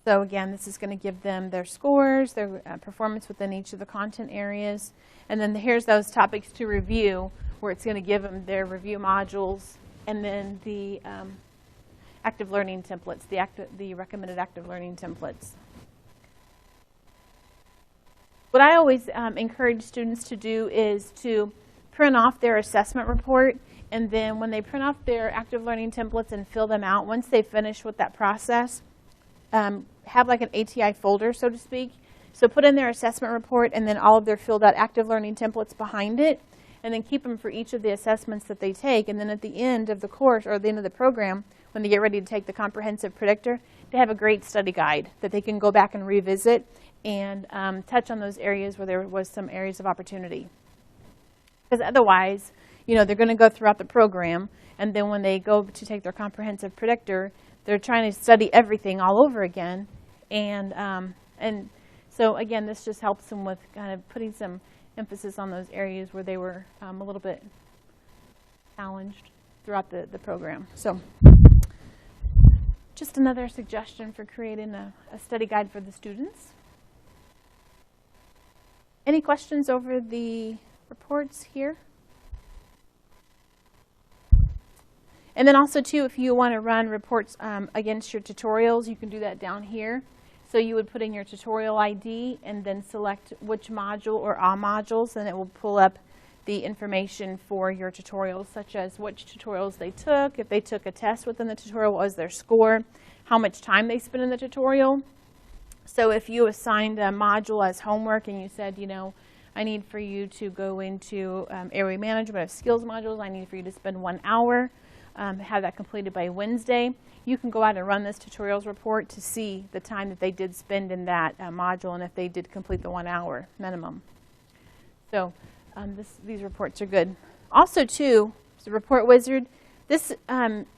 So again, this is going to give them their scores, their performance within each of the content areas. And then here's those topics to review, where it's going to give them their review modules, and then the active learning templates, the recommended active learning templates. What I always encourage students to do is to print off their assessment report, and then when they print off their active learning templates and fill them out, once they finish with that process, have like an ATI folder, so to speak. So put in their assessment report and then all of their filled out active learning templates behind it, and then keep them for each of the assessments that they take. And then at the end of the course, or the end of the program, when they get ready to take the comprehensive predictor, they have a great study guide that they can go back and revisit and touch on those areas where there was some areas of opportunity. Because otherwise, they're going to go throughout the program, and then when they go to take their comprehensive predictor, they're trying to study everything all over again. And so again, this just helps them with kind of putting some emphasis on those areas where they were a little bit challenged throughout the program. So just another suggestion for creating a study guide for the students. Any questions over the reports here? And then also too, if you want to run reports against your tutorials, you can do that down here. So you would put in your tutorial ID and then select which module or all modules, and it will pull up the information for your tutorials, such as which tutorials they took, if they took a test within the tutorial, what was their score, how much time they spent in the tutorial. So if you assigned a module as homework and you said, you know, I need for you to go into area management of skills modules, I need for you to spend 1 hour, have that completed by Wednesday, you can go out and run this tutorials report to see the time that they did spend in that module and if they did complete the 1 hour minimum. So these reports are good. Also too, the report wizard, this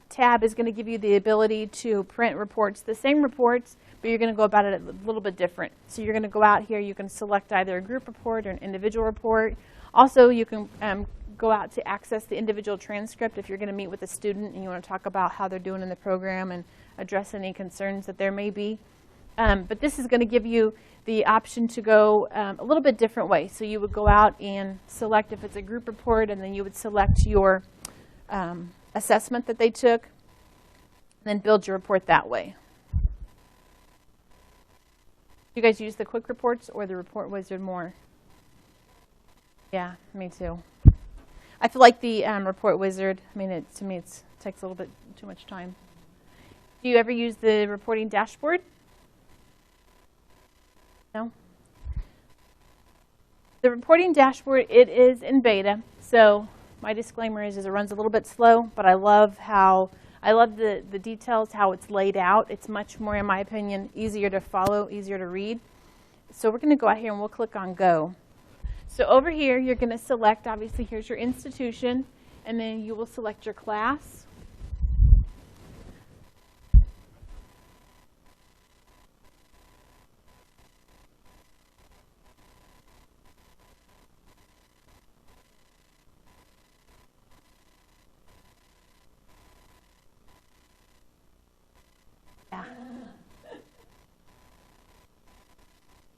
tab is going to give you the ability to print reports, the same reports, but you're going to go about it a little bit different. So you're going to go out here, you can select either a group report or an individual report. Also, you can go out to access the individual transcript if you're going to meet with a student and you want to talk about how they're doing in the program and address any concerns that there may be. But this is going to give you the option to go a little bit different way. So you would go out and select if it's a group report, and then you would select your assessment that they took, and then build your report that way. You guys use the quick reports or the report wizard more? Yeah, me too. I feel like the report wizard, I mean, to me it takes a little bit too much time. Do you ever use the reporting dashboard? No? The reporting dashboard, it is in beta, so my disclaimer is it runs a little bit slow, but I love the details, how it's laid out. It's much more, in my opinion, easier to follow, easier to read. So we're going to go out here and we'll click on Go. So over here, you're going to select, obviously, here's your institution, and then you will select your class.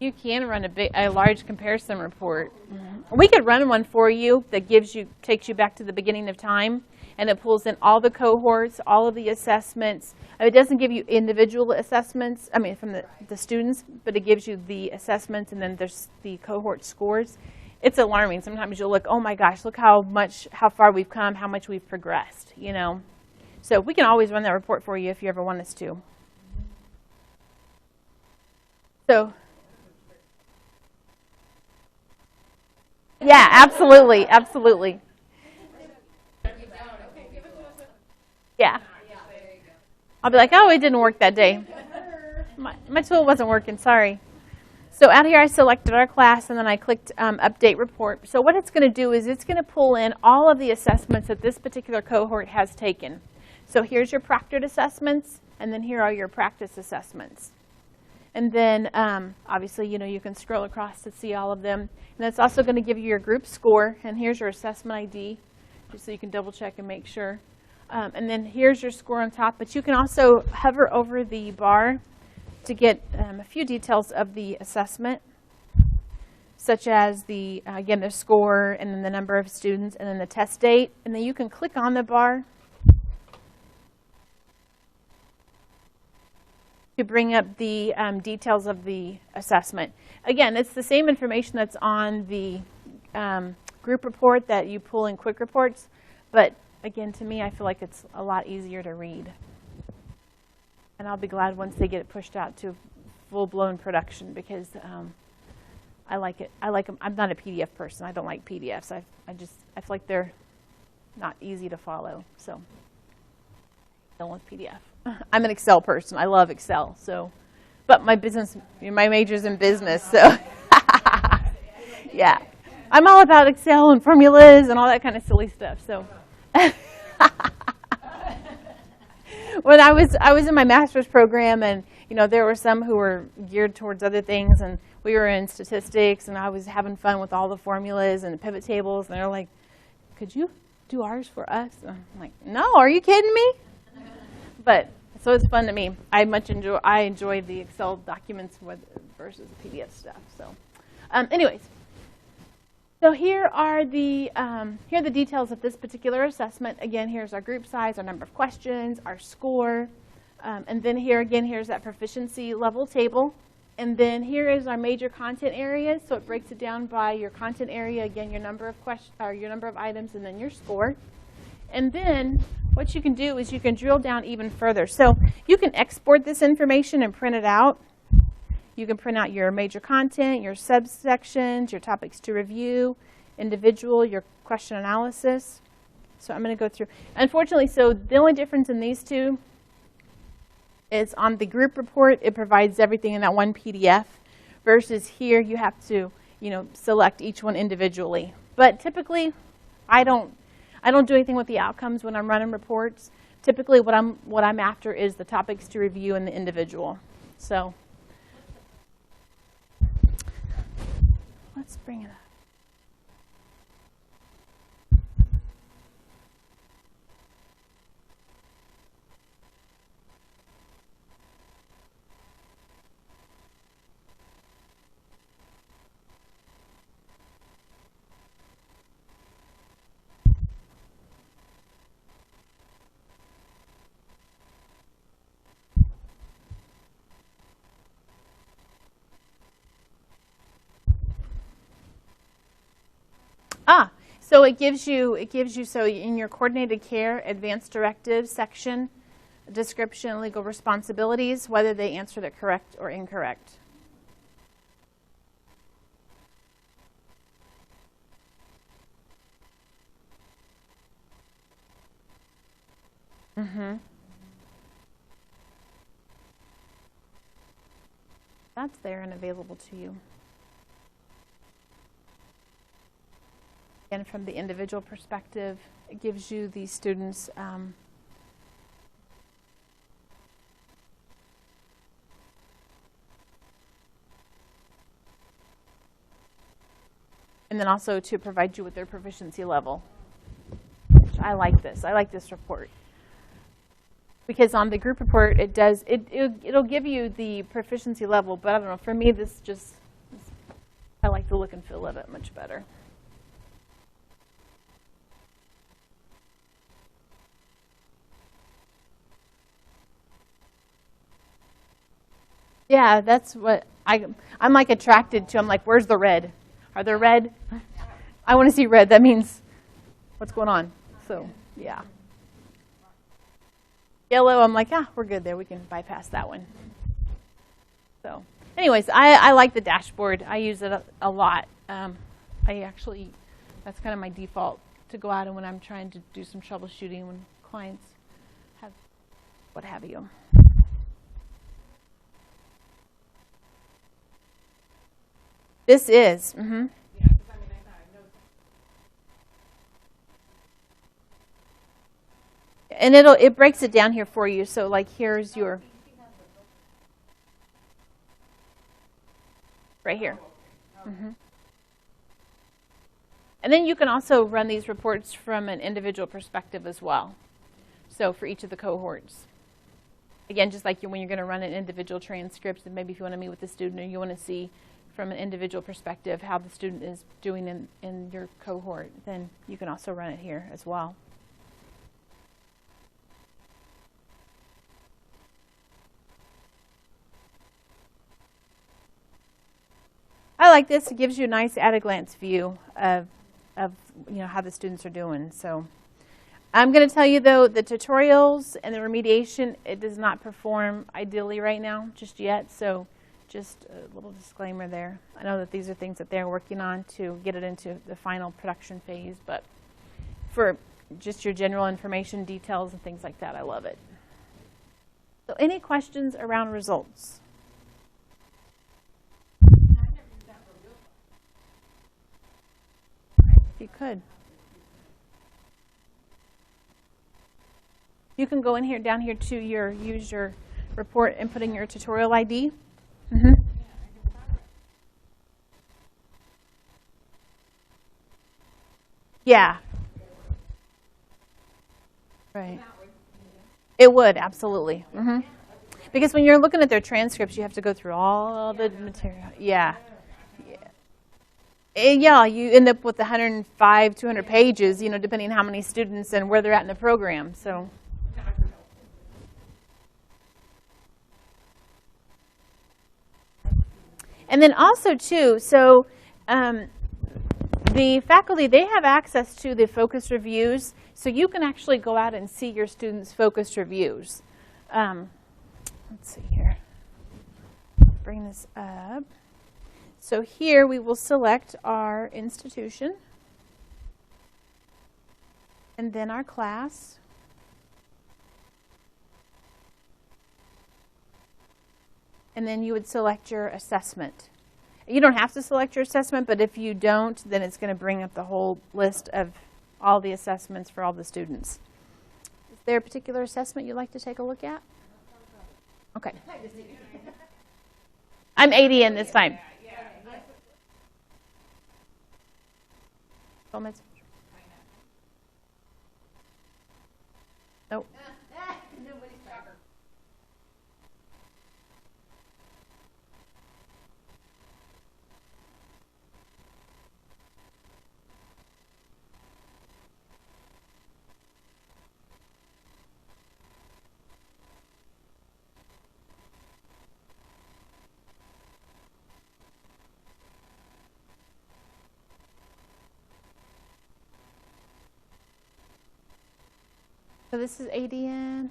You can run a large comparison report. We could run one for you that takes you back to the beginning of time, and it pulls in all the cohorts, all of the assessments. It doesn't give you individual assessments, I mean, from the students, but it gives you the assessments, and then there's the cohort scores. It's alarming. Sometimes you'll look, oh my gosh, look how far we've come, how much we've progressed, you know. So we can always run that report for you if you ever want us to. So. Yeah, absolutely, absolutely. Yeah. I'll be like, oh, it didn't work that day. My tool wasn't working, sorry. So out here I selected our class and then I clicked Update Report. So what it's going to do is it's going to pull in all of the assessments that this particular cohort has taken. So here's your proctored assessments, and then here are your practice assessments. And then, obviously, you know, you can scroll across to see all of them. And it's also going to give you your group score. And here's your assessment ID, just so you can double check and make sure. And then here's your score on top. But you can also hover over the bar to get a few details of the assessment, such as again, the score, and then the number of students, and then the test date. And then you can click on the bar to bring up the details of the assessment. Again, it's the same information that's on the group report that you pull in quick reports, but again, to me, I feel like it's a lot easier to read. And I'll be glad once they get it pushed out to full-blown production, because I like it. I like them. I'm not a PDF person. I don't like PDFs. I feel like they're not easy to follow. So I don't like PDF. I'm an Excel person. I love Excel. So, but my major's in business. So, yeah, I'm all about Excel and formulas and all that kind of silly stuff. So, when I was in my master's program, and you know, there were some who were geared towards other things, and we were in statistics, and I was having fun with all the formulas and the pivot tables, and they're like, "Could you do ours for us?" And I'm like, "No, are you kidding me?" But so it's fun to me. I enjoy the Excel documents versus the PDF stuff. So, anyways, So here are the details of this particular assessment. Again, here's our group size, our number of questions, our score, and then here again, here's that proficiency level table. And then here is our major content areas. So it breaks it down by your content area, again, your number of questions, or your number of items, and then your score. And then what you can do is you can drill down even further. So you can export this information and print it out. You can print out your major content, your subsections, your topics to review, individual, your question analysis. So I'm going to go through. Unfortunately, so the only difference in these two is on the group report, it provides everything in that one PDF, versus here you have to, select each one individually. But typically, I don't do anything with the outcomes when I'm running reports. Typically, what I'm after is the topics to review and the individual. So let's bring it up. So it gives you, so in your coordinated care, advanced directives section, description, legal responsibilities, whether they answered it correct or incorrect. That's there and available to you. And from the individual perspective, it gives you the students and then also to provide you with their proficiency level. Which I like this. I like this report. Because on the group report, it'll give you the proficiency level, but I don't know, for me I like the look and feel of it much better. Yeah, that's what I'm like attracted to. I'm like, where's the red? Are there red? I want to see red. That means what's going on. So, yeah. Yellow, I'm like, we're good there. We can bypass that one. So, anyways, I like the dashboard. I use it a lot. That's kind of my default to go out and when I'm trying to do some troubleshooting when clients have what have you. This is. And it breaks it down here for you. So like here's your right here. And then you can also run these reports from an individual perspective as well. So for each of the cohorts. Again, just like when you're going to run an individual transcript, and maybe if you want to meet with the student or you want to see from an individual perspective how the student is doing in your cohort, then you can also run it here as well. I like this. It gives you a nice at-a-glance view of how the students are doing. So I'm going to tell you, though, the tutorials and the remediation, it does not perform ideally right now just yet. So just a little disclaimer there. I know that these are things that they're working on to get it into the final production phase, but for just your general information, details, and things like that, I love it. So any questions around results? If you could. You can go in here, down here to use your report and put in your tutorial ID. Yeah. Right. It would, absolutely. Because when you're looking at their transcripts, you have to go through all the material. Yeah. Yeah, you end up with 105, 200 pages, you know, depending on how many students and where they're at in the program. So, and then also too, so the faculty, they have access to the focus reviews, so you can actually go out and see your students' focus reviews. Let's see here. Bring this up. So here we will select our institution and then our class. And then you would select your assessment. You don't have to select your assessment, but if you don't, then it's going to bring up the whole list of all the assessments for all the students. Is there a particular assessment you'd like to take a look at? Okay. I'm ADN this time. Nope. So this is ADN.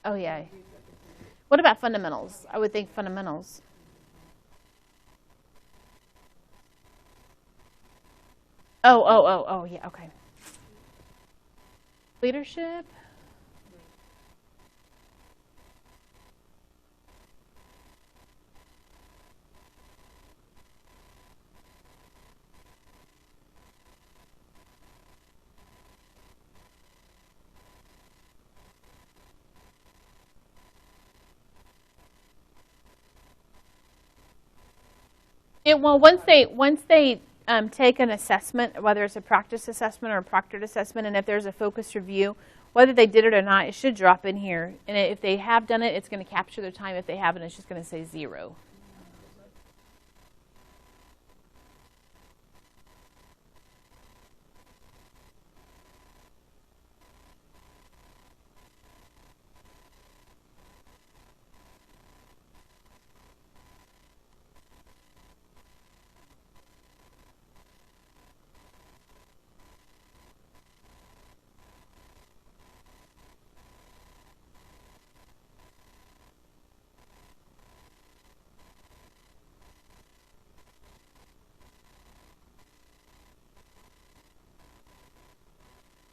Oh, yeah. What about fundamentals? I would think fundamentals. Oh, yeah, okay. Leadership. Well, once they take an assessment, whether it's a practice assessment or a proctored assessment, and if there's a focus review, whether they did it or not, it should drop in here. And if they have done it, it's going to capture their time. If they haven't, it's just going to say 0.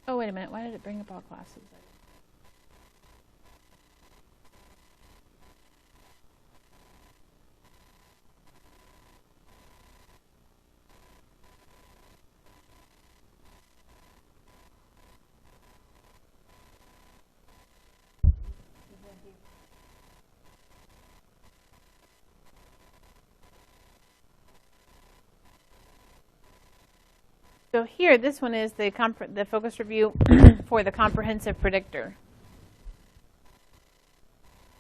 Oh, wait a minute. Why did it bring up all classes? So here, this one is the focus review for the comprehensive predictor.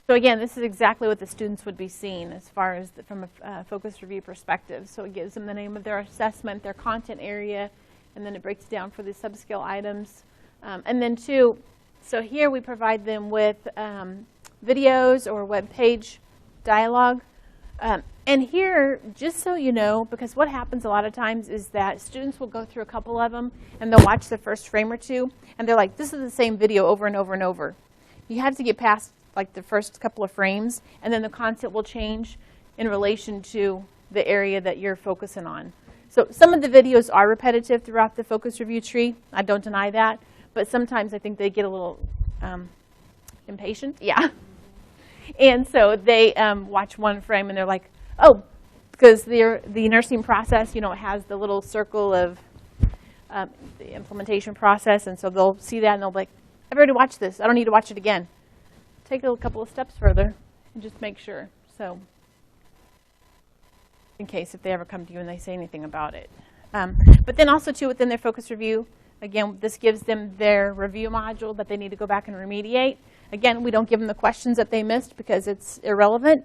So again, this is exactly what the students would be seeing as far as from a focus review perspective. So it gives them the name of their assessment, their content area, and then it breaks it down for the subscale items. And then too, so here we provide them with videos or web page dialogue. And here, just so you know, because what happens a lot of times is that students will go through a couple of them and they'll watch the first frame or two and they're like, this is the same video over and over and over. You have to get past like the first couple of frames and then the content will change in relation to the area that you're focusing on. So some of the videos are repetitive throughout the focus review tree. I don't deny that, but sometimes I think they get a little impatient. Yeah. And so they watch one frame and they're like, oh, because the nursing process, you know, it has the little circle of the implementation process, and so they'll see that and they'll be like, I've already watched this. I don't need to watch it again. Take it a couple of steps further and just make sure. So in case if they ever come to you and they say anything about it. But then also, too, within their focus review, Again, this gives them their review module that they need to go back and remediate. Again, we don't give them the questions that they missed because it's irrelevant.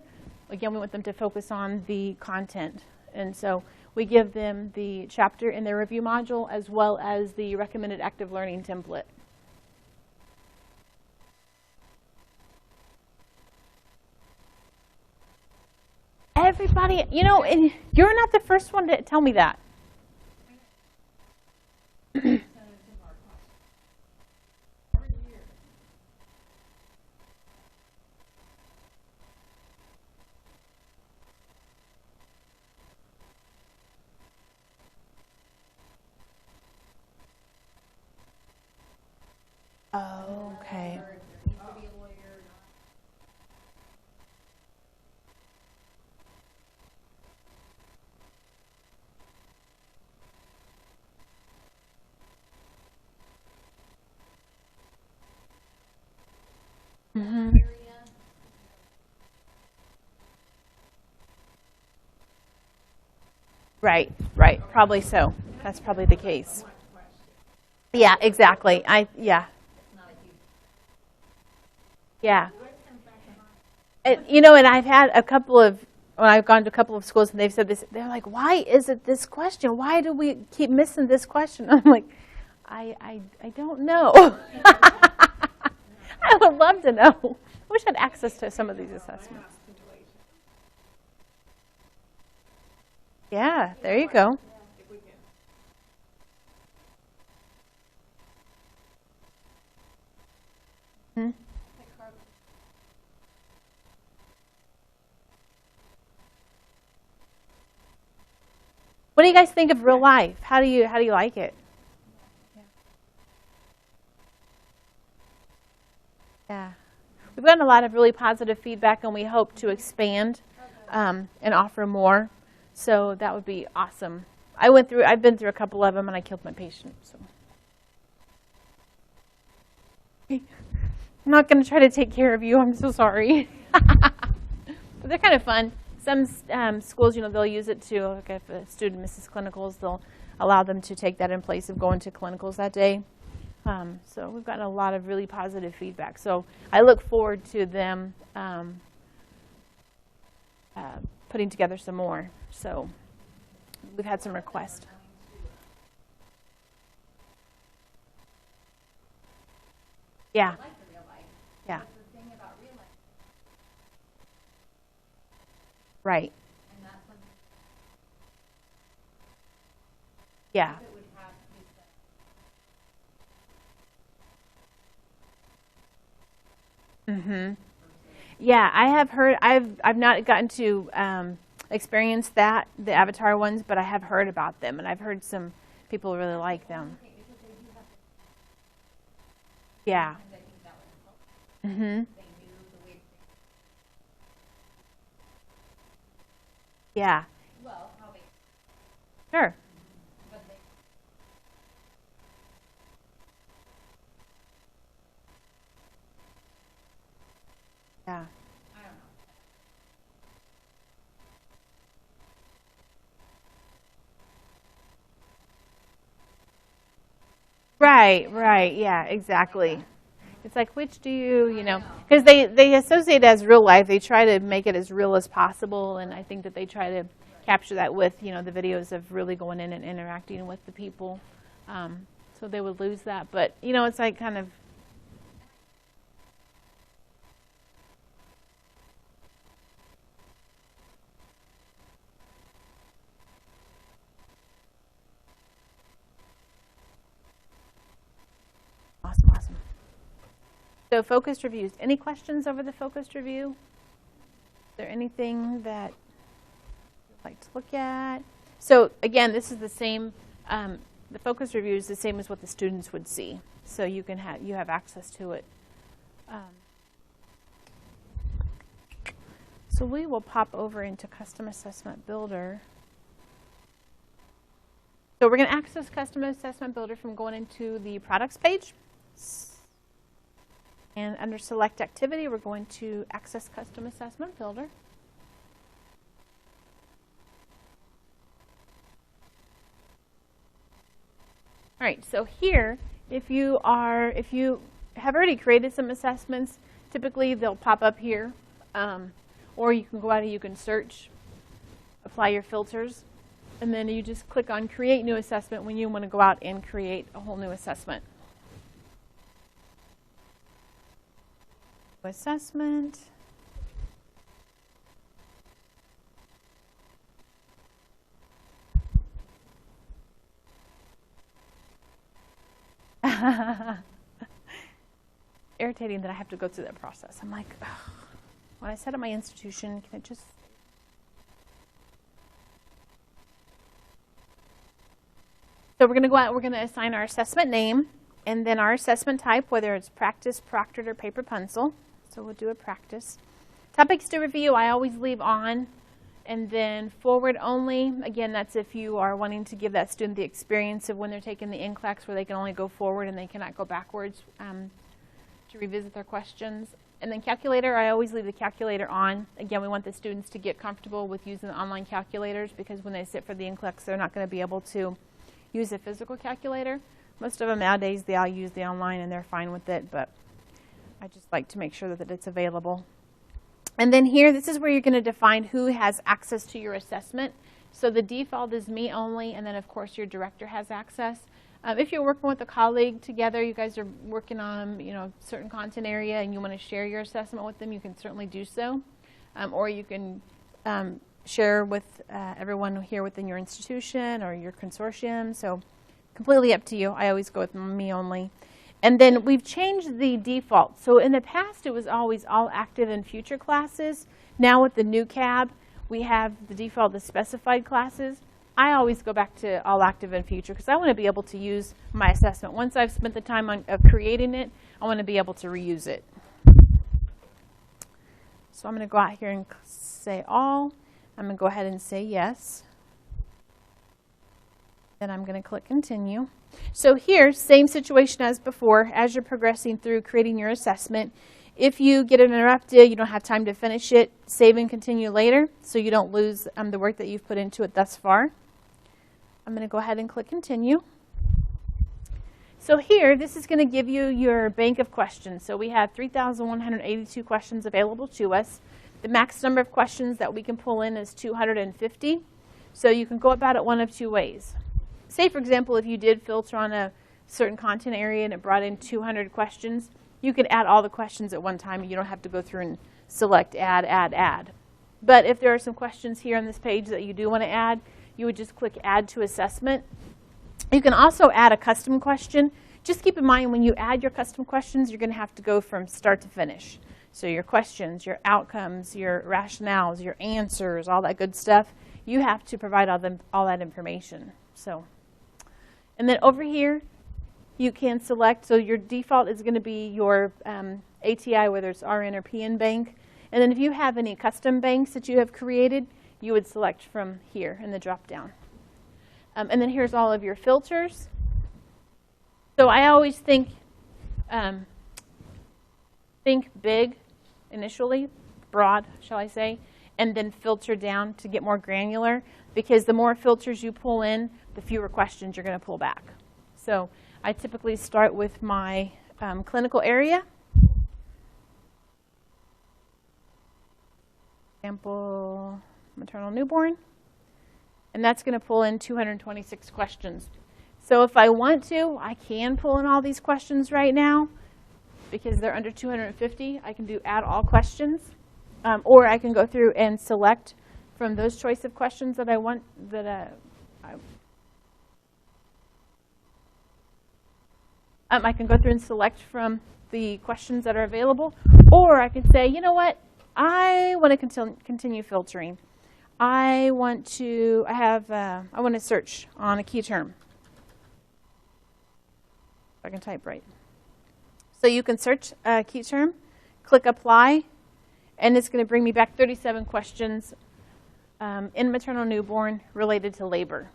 Again, we want them to focus on the content. And so we give them the chapter in their review module as well as the recommended active learning template. Everybody, you know, and you're not the first one to tell me that. Oh, okay. Mm-hmm. Right, right. Probably so. That's probably the case. Yeah, exactly. Yeah. You know, and I've had a couple of, when I've gone to a couple of schools and they've said this, they're like, why is it this question? Why do we keep missing this question? I'm like, I don't know. I would love to know. I wish I had access to some of these assessments. Yeah, there you go. Hmm. What do you guys think of real life? How do you like it? Yeah. We've gotten a lot of really positive feedback, and we hope to expand and offer more. So that would be awesome. I've been through a couple of them, and I killed my patient. So I'm not going to try to take care of you. I'm so sorry. But they're kind of fun. Some schools, you know, they'll use it to, like if a student misses clinicals, they'll allow them to take that in place of going to clinicals that day. So we've gotten a lot of really positive feedback. So I look forward to them putting together some more. So we've had some requests. Yeah. Yeah. Right. Yeah. Mm-hmm. Yeah, I have heard. I've not gotten to experience that, the Avatar ones, but I have heard about them, and I've heard some people really like them. Yeah. Mm-hmm. Yeah. Sure. Yeah. Right, right. Yeah, exactly. It's like, which do you know, because they associate it as real life. They try to make it as real as possible, and I think that they try to capture that with, you know, the videos of really going in and interacting with the people. So they would lose that. But, you know, it's like kind of, awesome, awesome. So focused reviews. Any questions over the focused review? Is there anything that you'd like to look at? So again, this is the same, the focus review is the same as what the students would see. So you have access to it. So we will pop over into Custom Assessment Builder. So we're going to access Custom Assessment Builder from going into the products page. And under Select Activity, we're going to access Custom Assessment Builder. All right, so here, if you have already created some assessments, typically they'll pop up here, or you can go out and you can search, apply your filters, and then you just click on Create New Assessment when you want to go out and create a whole new assessment. Assessment. Irritating that I have to go through that process. I'm like, ugh. When I set up my institution, can it just... So we're going to go out, we're going to assign our assessment name, and then our assessment type, whether it's practice, proctored, or paper pencil. So we'll do a practice. Topics to review, I always leave on. And then forward only, again, that's if you are wanting to give that student the experience of when they're taking the NCLEX where they can only go forward and they cannot go backwards to revisit their questions. And then calculator, I always leave the calculator on. Again, we want the students to get comfortable with using the online calculators because when they sit for the NCLEX, they're not going to be able to use a physical calculator. Most of them nowadays, they all use the online and they're fine with it, but I just like to make sure that it's available. And then here, this is where you're going to define who has access to your assessment. So the default is me only, and then of course your director has access. If you're working with a colleague together, you guys are working on certain content area and you want to share your assessment with them, you can certainly do so. Or you can share with everyone here within your institution or your consortium. So completely up to you. I always go with me only. And then we've changed the default. So in the past, it was always all active in future classes. Now with the new CAB, we have the default, the specified classes. I always go back to all active in future because I want to be able to use my assessment. Once I've spent the time of creating it, I want to be able to reuse it. So I'm going to go out here and say all. I'm going to go ahead and say yes. Then I'm going to click continue. So here, same situation as before. As you're progressing through creating your assessment, if you get interrupted, you don't have time to finish it, save and continue later so you don't lose the work that you've put into it thus far. I'm going to go ahead and click continue. So here, this is going to give you your bank of questions. So we have 3,182 questions available to us. The max number of questions that we can pull in is 250. So you can go about it one of two ways. Say, for example, if you did filter on a certain content area and it brought in 200 questions, you could add all the questions at one time and you don't have to go through and select add, add, add. But if there are some questions here on this page that you do want to add, you would just click add to assessment. You can also add a custom question. Just keep in mind when you add your custom questions, you're going to have to go from start to finish. So your questions, your outcomes, your rationales, your answers, all that good stuff, you have to provide all that information. And then over here, you can select, so your default is going to be your ATI, whether it's RN or PN bank. And then if you have any custom banks that you have created, you would select from here in the drop-down. And then here's all of your filters. So I always think big initially, broad, shall I say, and then filter down to get more granular, because the more filters you pull in, the fewer questions you're going to pull back. So I typically start with my clinical area. Example, maternal newborn. And that's going to pull in 226 questions. So if I want to, I can pull in all these questions right now. Because they're under 250, I can do add all questions. Or I can go through and select from those choice of questions that I want, I can go through and select from the questions that are available. Or I can say, you know what, I want to continue filtering. I want to search on a key term. I can type right. So you can search a key term, click apply, and it's going to bring me back 37 questions in maternal newborn related to labor.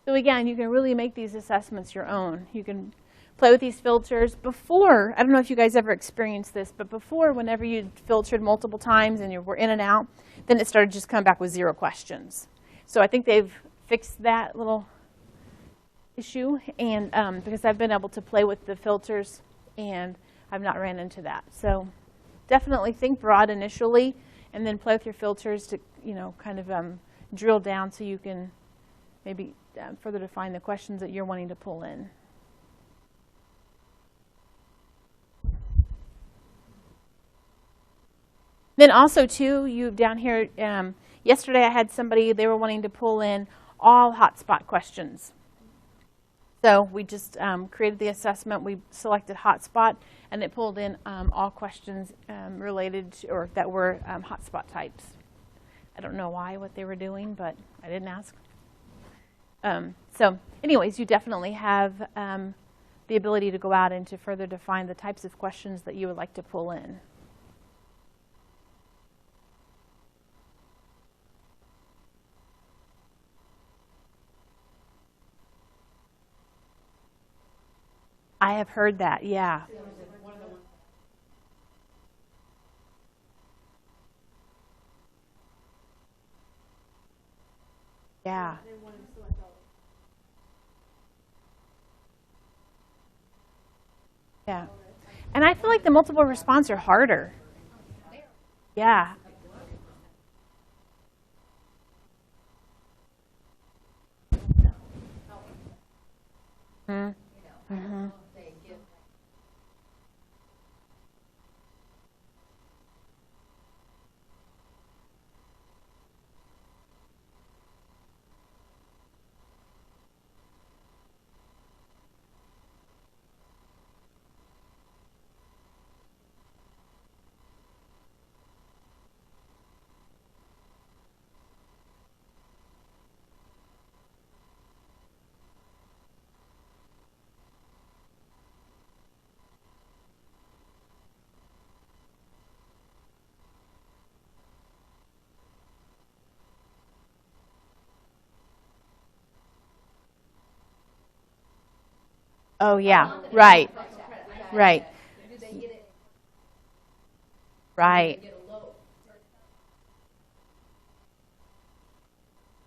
So again, you can really make these assessments your own. You can play with these filters. Before, I don't know if you guys ever experienced this, but before, whenever you filtered multiple times and you were in and out, then it started just coming back with 0 questions. So I think they've fixed that little issue, and because I've been able to play with the filters, and I've not ran into that. So definitely think broad initially, and then play with your filters to, kind of drill down so you can maybe further define the questions that you're wanting to pull in. Then also, too, you down here, yesterday I had somebody, they were wanting to pull in all hotspot questions. So we just created the assessment, we selected hotspot, and it pulled in all questions related to, or that were hotspot types. I don't know what they were doing, but I didn't ask. So anyways, you definitely have the ability to go out and to further define the types of questions that you would like to pull in. I have heard that, yeah. Yeah. Yeah. And I feel like the multiple response are harder. Yeah. Mm-hmm. Mm-hmm. Oh, yeah. Right. Right. Right.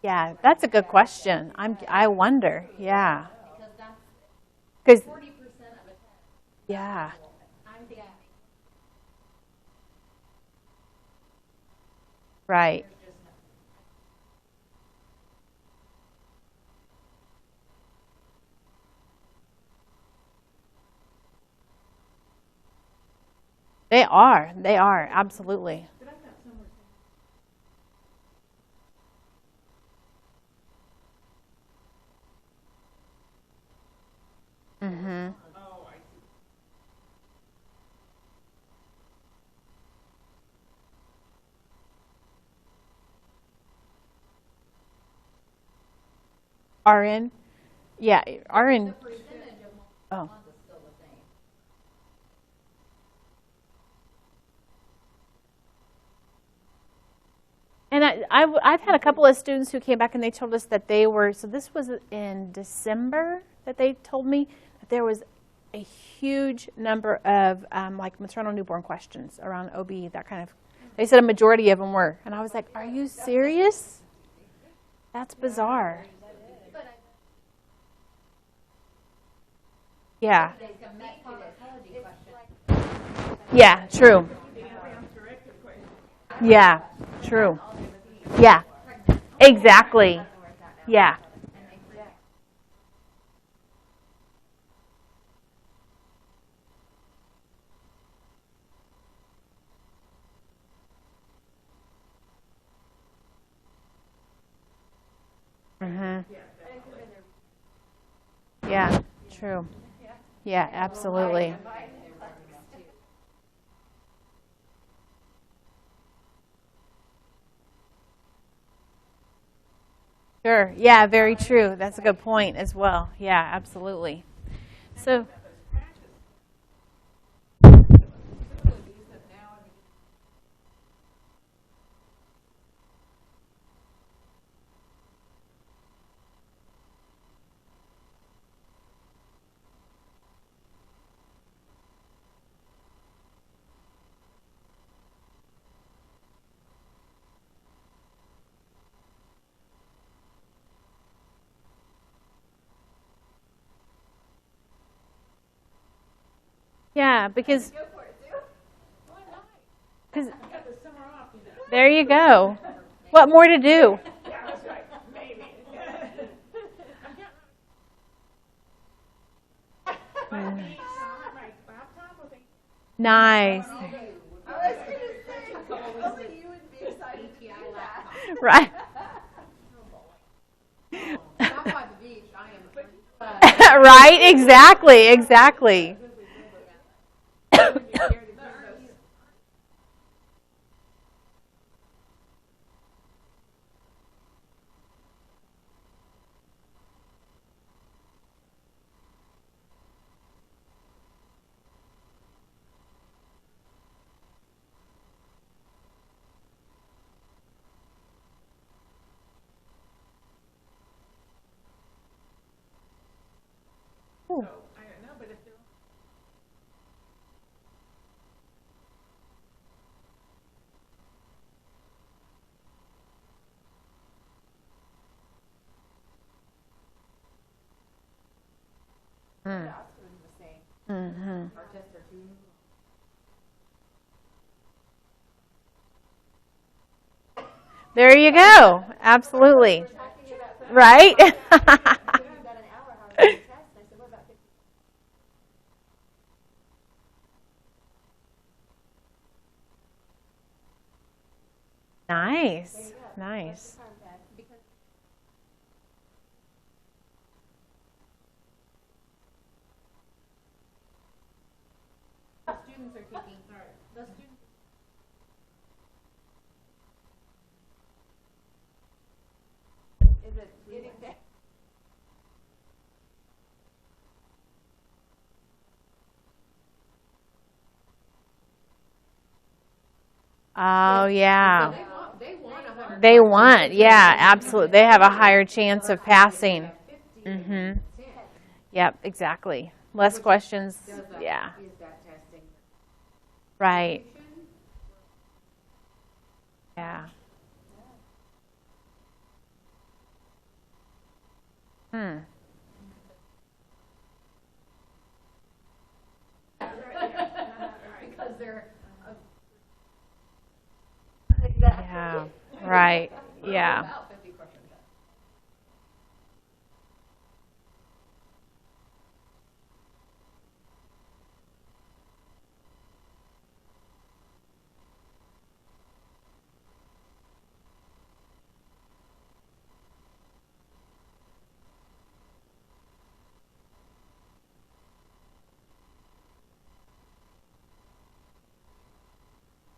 Yeah, that's a good question. I wonder. Yeah. Because yeah. Right. They are. They are. Absolutely. Mm-hmm. RN? Yeah, RN. Oh. And I've had a couple of students who came back and they told us that they were, so this was in December that they told me that there was a huge number of like maternal newborn questions around OB, that kind of, they said a majority of them were. And I was like, are you serious? That's bizarre. Yeah. Yeah, true. Yeah, true. Yeah, exactly. Yeah. Mhm. Yeah, true. Yeah, absolutely. Sure. Yeah, very true. That's a good point as well. Yeah, absolutely. So, Yeah, because Go for it, Sue. Why not? 'cause Got the summer off, you know. there you go. What more to do? Yeah, that's right. Maybe. Nice. I was going to say, only you would be excited to do that. Right. Not by the beach, I am. Right, exactly. Ooh. I don't know, but if they're Mm. Mm-hmm. There you go. Absolutely. Right? Nice. Nice. students are taking, those students. Is it? Oh, yeah. They want 100. They want, yeah, absolutely. They have a higher chance of passing. Mm-hmm. Yep, exactly. Less questions, yeah. Is that testing? Right. Yeah. Hmm. Because they're. Yeah. Right. Yeah. About 50 questions.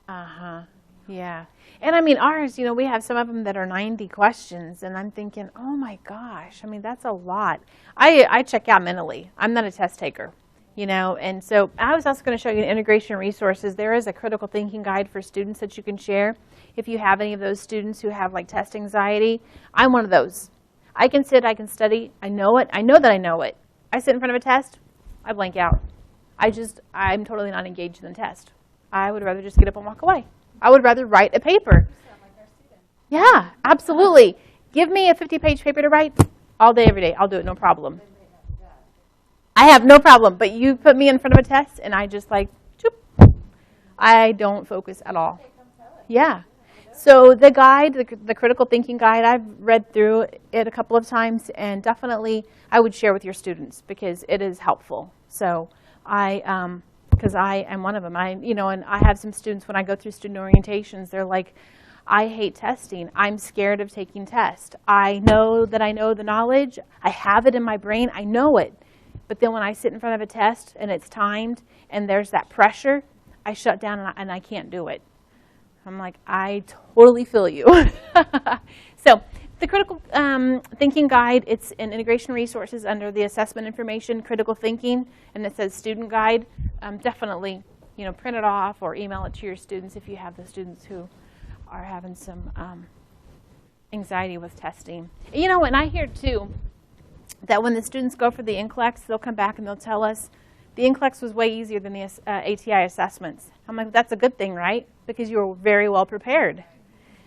Uh-huh. Yeah. And I mean, ours, we have some of them that are 90 questions, and I'm thinking, oh my gosh, I mean, that's a lot. I check out mentally. I'm not a test taker, and so I was also going to show you integration resources. There is a critical thinking guide for students that you can share. If you have any of those students who have like test anxiety, I'm one of those. I can sit, I can study, I know it, I know that I know it. I sit in front of a test, I blank out. I'm totally not engaged in the test. I would rather just get up and walk away. I would rather write a paper. Yeah, absolutely. Give me a 50-page paper to write all day, every day. I'll do it, no problem. I have no problem, but you put me in front of a test, and I just like, choop. I don't focus at all. Yeah. So the guide, the critical thinking guide, I've read through it a couple of times, and definitely I would share with your students because it is helpful. So because I am one of them. And I have some students when I go through student orientations, they're like, I hate testing. I'm scared of taking tests. I know that I know the knowledge. I have it in my brain. I know it. But then when I sit in front of a test and it's timed and there's that pressure, I shut down and I can't do it. I'm like, I totally feel you. So the critical thinking guide, it's in integration resources under the assessment information, critical thinking, and it says student guide. Definitely, print it off or email it to your students if you have the students who are having some anxiety with testing. And I hear too that when the students go for the NCLEX, they'll come back and they'll tell us the NCLEX was way easier than the ATI assessments. I'm like, that's a good thing, right? Because you were very well prepared.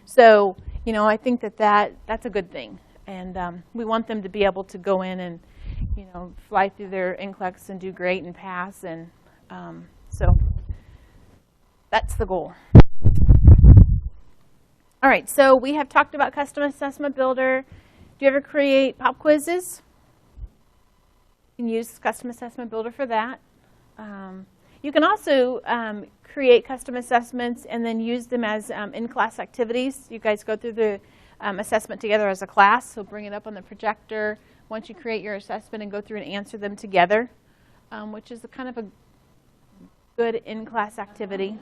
So, I think that's a good thing. And we want them to be able to go in and, fly through their NCLEX and do great and pass. So that's the goal. All right, so we have talked about Custom Assessment Builder. Do you ever create pop quizzes? You can use Custom Assessment Builder for that. You can also create custom assessments and then use them as in-class activities. You guys go through the assessment together as a class, so bring it up on the projector once you create your assessment and go through and answer them together, which is a kind of a good in-class activity.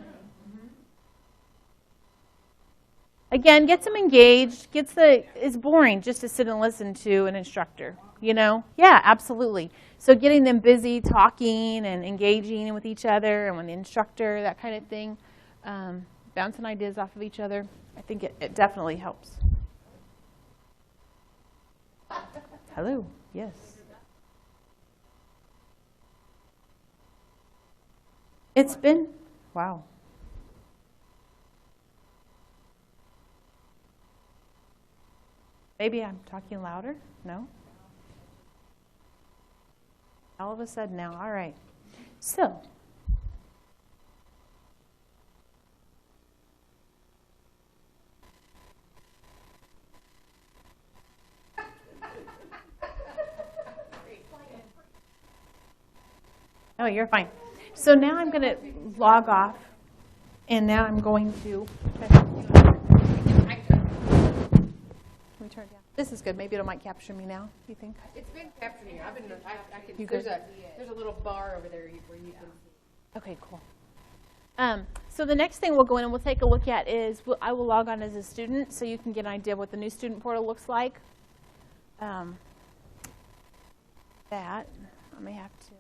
Again, gets them engaged, it's boring just to sit and listen to an instructor, you know? Yeah, absolutely. So getting them busy talking and engaging with each other and with the instructor, that kind of thing, bouncing ideas off of each other, I think it definitely helps. Hello, yes. It's been, wow. Maybe I'm talking louder? No? All of a sudden now, all right. So, oh, you're fine. So now I'm going to log off, and now I'm going to let me turn it down. This is good. Maybe it might capture me now, you think? It's been capturing you. I can, You there's good? a little bar over there where you can see. Okay, cool. So the next thing we'll go in and we'll take a look at is I will log on as a student so you can get an idea of what the new student portal looks like. That, I may have to.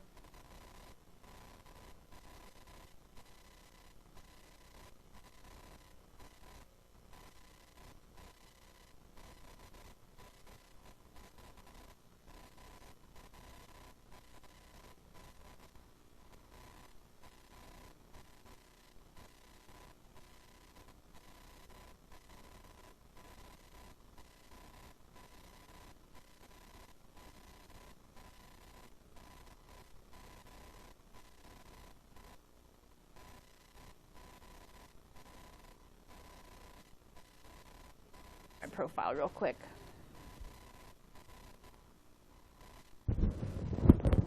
Profile real quick.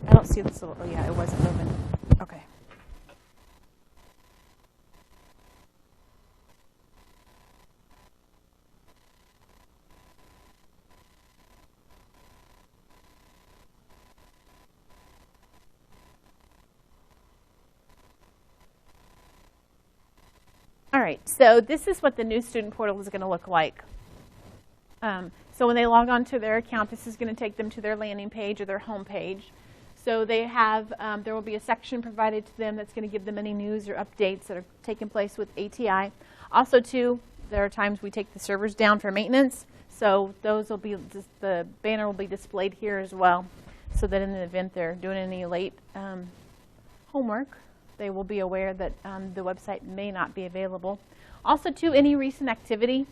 I don't see this little, oh yeah, it wasn't moving. Okay. All right, so this is what the new student portal is going to look like. So when they log on to their account, this is going to take them to their landing page or their home page. So they have, there will be a section provided to them that's going to give them any news or updates that are taking place with ATI. Also, too, there are times we take the servers down for maintenance. So those will be, the banner will be displayed here as well, so that in the event they're doing any late homework, they will be aware that the website may not be available. Also, too, any recent activity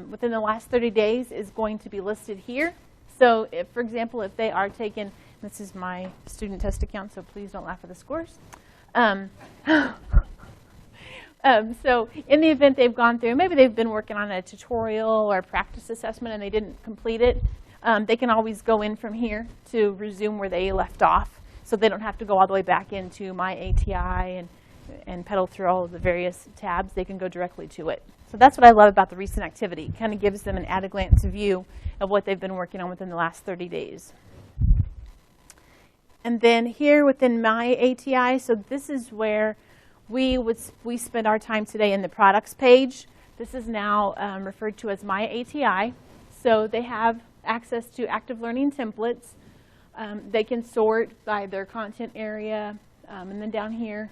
within the last 30 days is going to be listed here. So, if, for example, if they are taking, this is my student test account, so please don't laugh at the scores. So, in the event they've gone through, maybe they've been working on a tutorial or a practice assessment and they didn't complete it, they can always go in from here to resume where they left off. So they don't have to go all the way back into my ATI and pedal through all of the various tabs. They can go directly to it. So that's what I love about the recent activity. It kind of gives them an at-a-glance view of what they've been working on within the last 30 days. And then here within my ATI, so this is where we spend our time today in the products page. This is now referred to as my ATI. So they have access to active learning templates. They can sort by their content area, and then down here,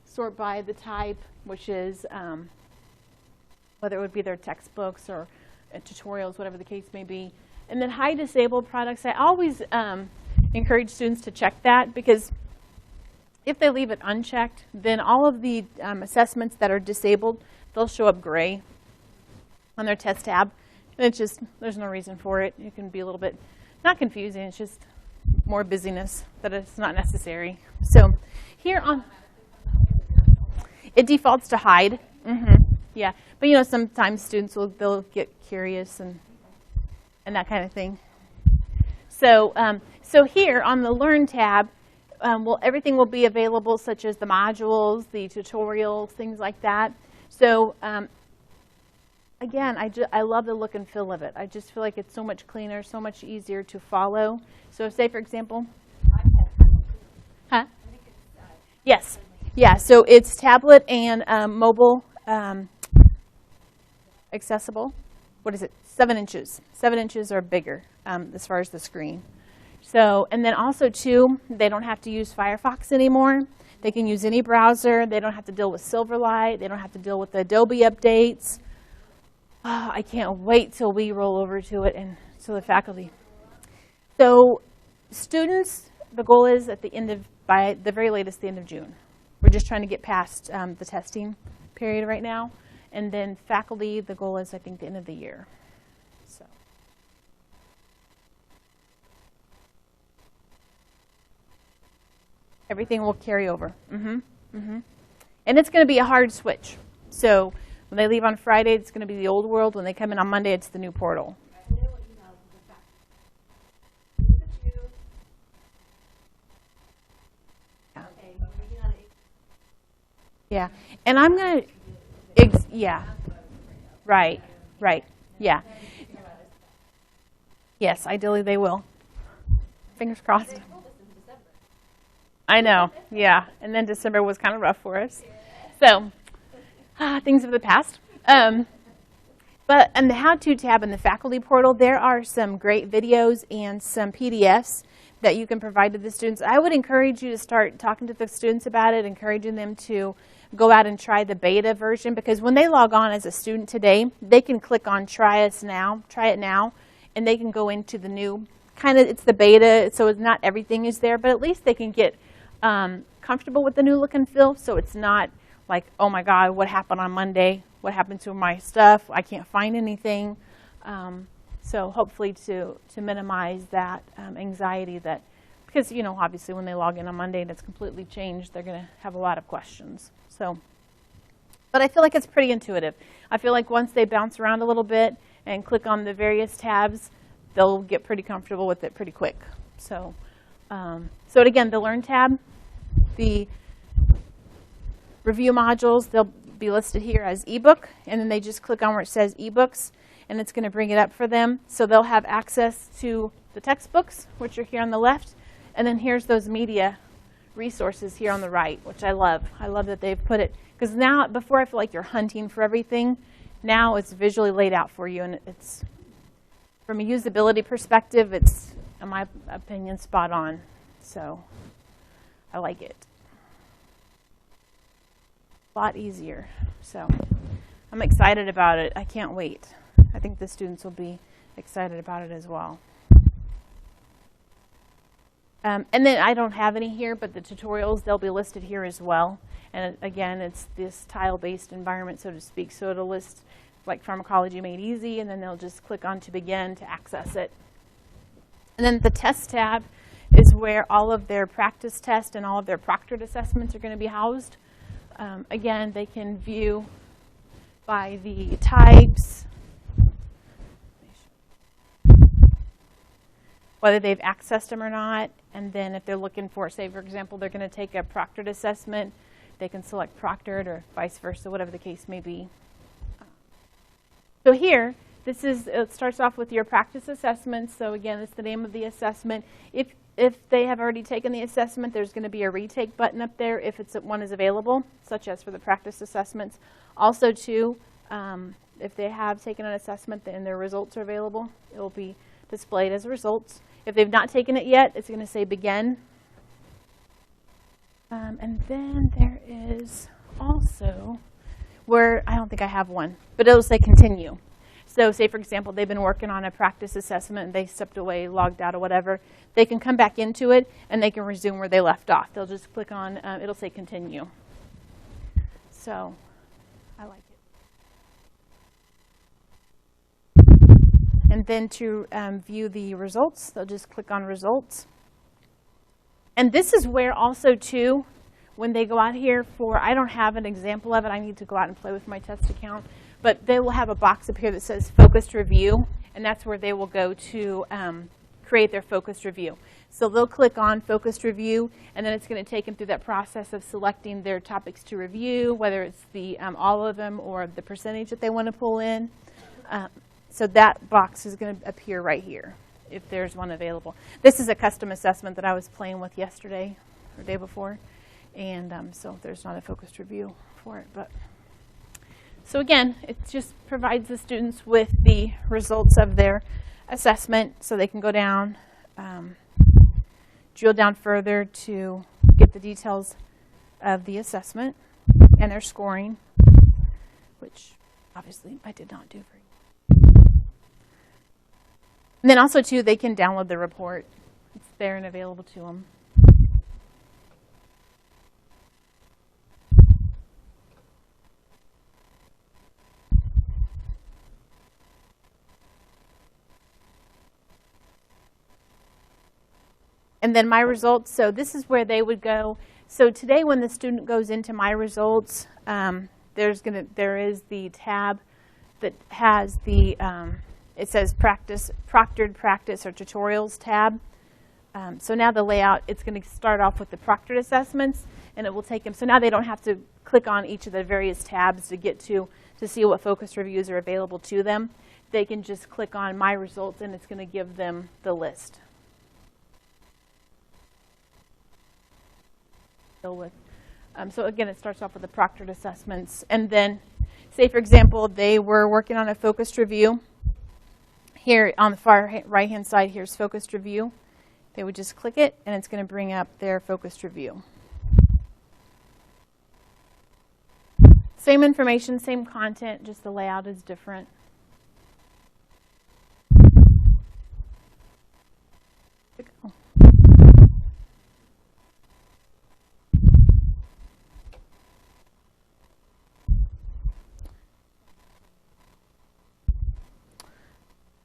sort by the type, which is whether it would be their textbooks or tutorials, whatever the case may be. And then high disabled products, I always encourage students to check that, because if they leave it unchecked, then all of the assessments that are disabled, they'll show up gray on their test tab. And it's just, there's no reason for it. It can be a little bit, not confusing, it's just more busyness that it's not necessary. So here on, It defaults to hide. Yeah, but sometimes students they'll get curious and that kind of thing. So so here on the Learn tab, everything will be available, such as the modules, the tutorials, things like that. So again, I love the look and feel of it. I just feel like it's so much cleaner, so much easier to follow. So say, for example, huh? Yes. Yeah, so it's tablet and mobile accessible. What is it? 7 inches. 7 inches or bigger as far as the screen. So, and then also too, they don't have to use Firefox anymore. They can use any browser. They don't have to deal with Silverlight. They don't have to deal with the Adobe updates. Oh, I can't wait till we roll over to it and to the faculty. So students, the goal is by the very latest, the end of June. We're just trying to get past the testing period right now. And then faculty, the goal is, I think, the end of the year. So. Everything will carry over. And it's going to be a hard switch. So when they leave on Friday, it's going to be the old world. When they come in on Monday, it's the new portal. Yeah, and I'm going to, yeah, right, yeah. Yes, ideally they will. Fingers crossed. I know, yeah, and then December was kind of rough for us. So, things of the past. But in the how-to tab in the faculty portal, there are some great videos and some PDFs that you can provide to the students. I would encourage you to start talking to the students about it, encouraging them to go out and try the beta version, because when they log on as a student today, they can click on try it now, and they can go into the new, it's the beta, so it's not everything is there, but at least they can get comfortable with the new look and feel, so it's not like, oh my God, what happened on Monday? What happened to my stuff? I can't find anything. So hopefully to minimize that anxiety because, obviously when they log in on Monday and it's completely changed, they're going to have a lot of questions. So, but I feel like it's pretty intuitive. I feel like once they bounce around a little bit and click on the various tabs, they'll get pretty comfortable with it pretty quick. So, so again, the Learn tab, the review modules, they'll be listed here as ebook, and then they just click on where it says ebooks, and it's going to bring it up for them. So they'll have access to the textbooks, which are here on the left, and then here's those media resources here on the right, which I love. I love that they've put it, because now, before I feel like you're hunting for everything, now it's visually laid out for you, and it's, from a usability perspective, it's, in my opinion, spot on. So I like it. A lot easier. So I'm excited about it. I can't wait. I think the students will be excited about it as well. And then I don't have any here, but the tutorials, they'll be listed here as well. And again, it's this tile-based environment, so to speak. So it'll list like Pharmacology Made Easy, and then they'll just click on to begin to access it. And then the test tab is where all of their practice tests and all of their proctored assessments are going to be housed. Again, they can view by the types, whether they've accessed them or not, and then if they're looking for, say, for example, they're going to take a proctored assessment, they can select proctored or vice versa, whatever the case may be. So here, it starts off with your practice assessments. So again, it's the name of the assessment. If they have already taken the assessment, there's going to be a retake button up there if one is available, such as for the practice assessments. Also, too, if they have taken an assessment and their results are available, it will be displayed as results. If they've not taken it yet, it's going to say begin. And then there is also where, I don't think I have one, but it'll say continue. So say, for example, they've been working on a practice assessment and they stepped away, logged out or whatever. They can come back into it and they can resume where they left off. They'll just click on, it'll say continue. So I like it. And then to view the results, they'll just click on results. And this is where also, too, when they go out here for, I don't have an example of it, I need to go out and play with my test account, but they will have a box up here that says focused review, and that's where they will go to create their focused review. So they'll click on focused review, and then it's going to take them through that process of selecting their topics to review, whether it's the all of them or the percentage that they want to pull in. So that box is going to appear right here if there's one available. This is a custom assessment that I was playing with yesterday or day before, and so there's not a focused review for it. But so again, it just provides the students with the results of their assessment so they can go down, drill down further to get the details of the assessment and their scoring, which obviously I did not do very well. And then also, too, they can download the report. It's there and available to them. And then my results, so this is where they would go. So today when the student goes into my results, there is the tab that has the, it says proctored practice or tutorials tab. So now the layout, it's going to start off with the proctored assessments, and it will take them, so now they don't have to click on each of the various tabs to get to see what focus reviews are available to them. They can just click on my results, and it's going to give them the list. So again, it starts off with the proctored assessments, and then say for example they were working on a focused review. Here on the far right hand side, here's focused review. They would just click it, and it's going to bring up their focused review. Same information, same content, just the layout is different.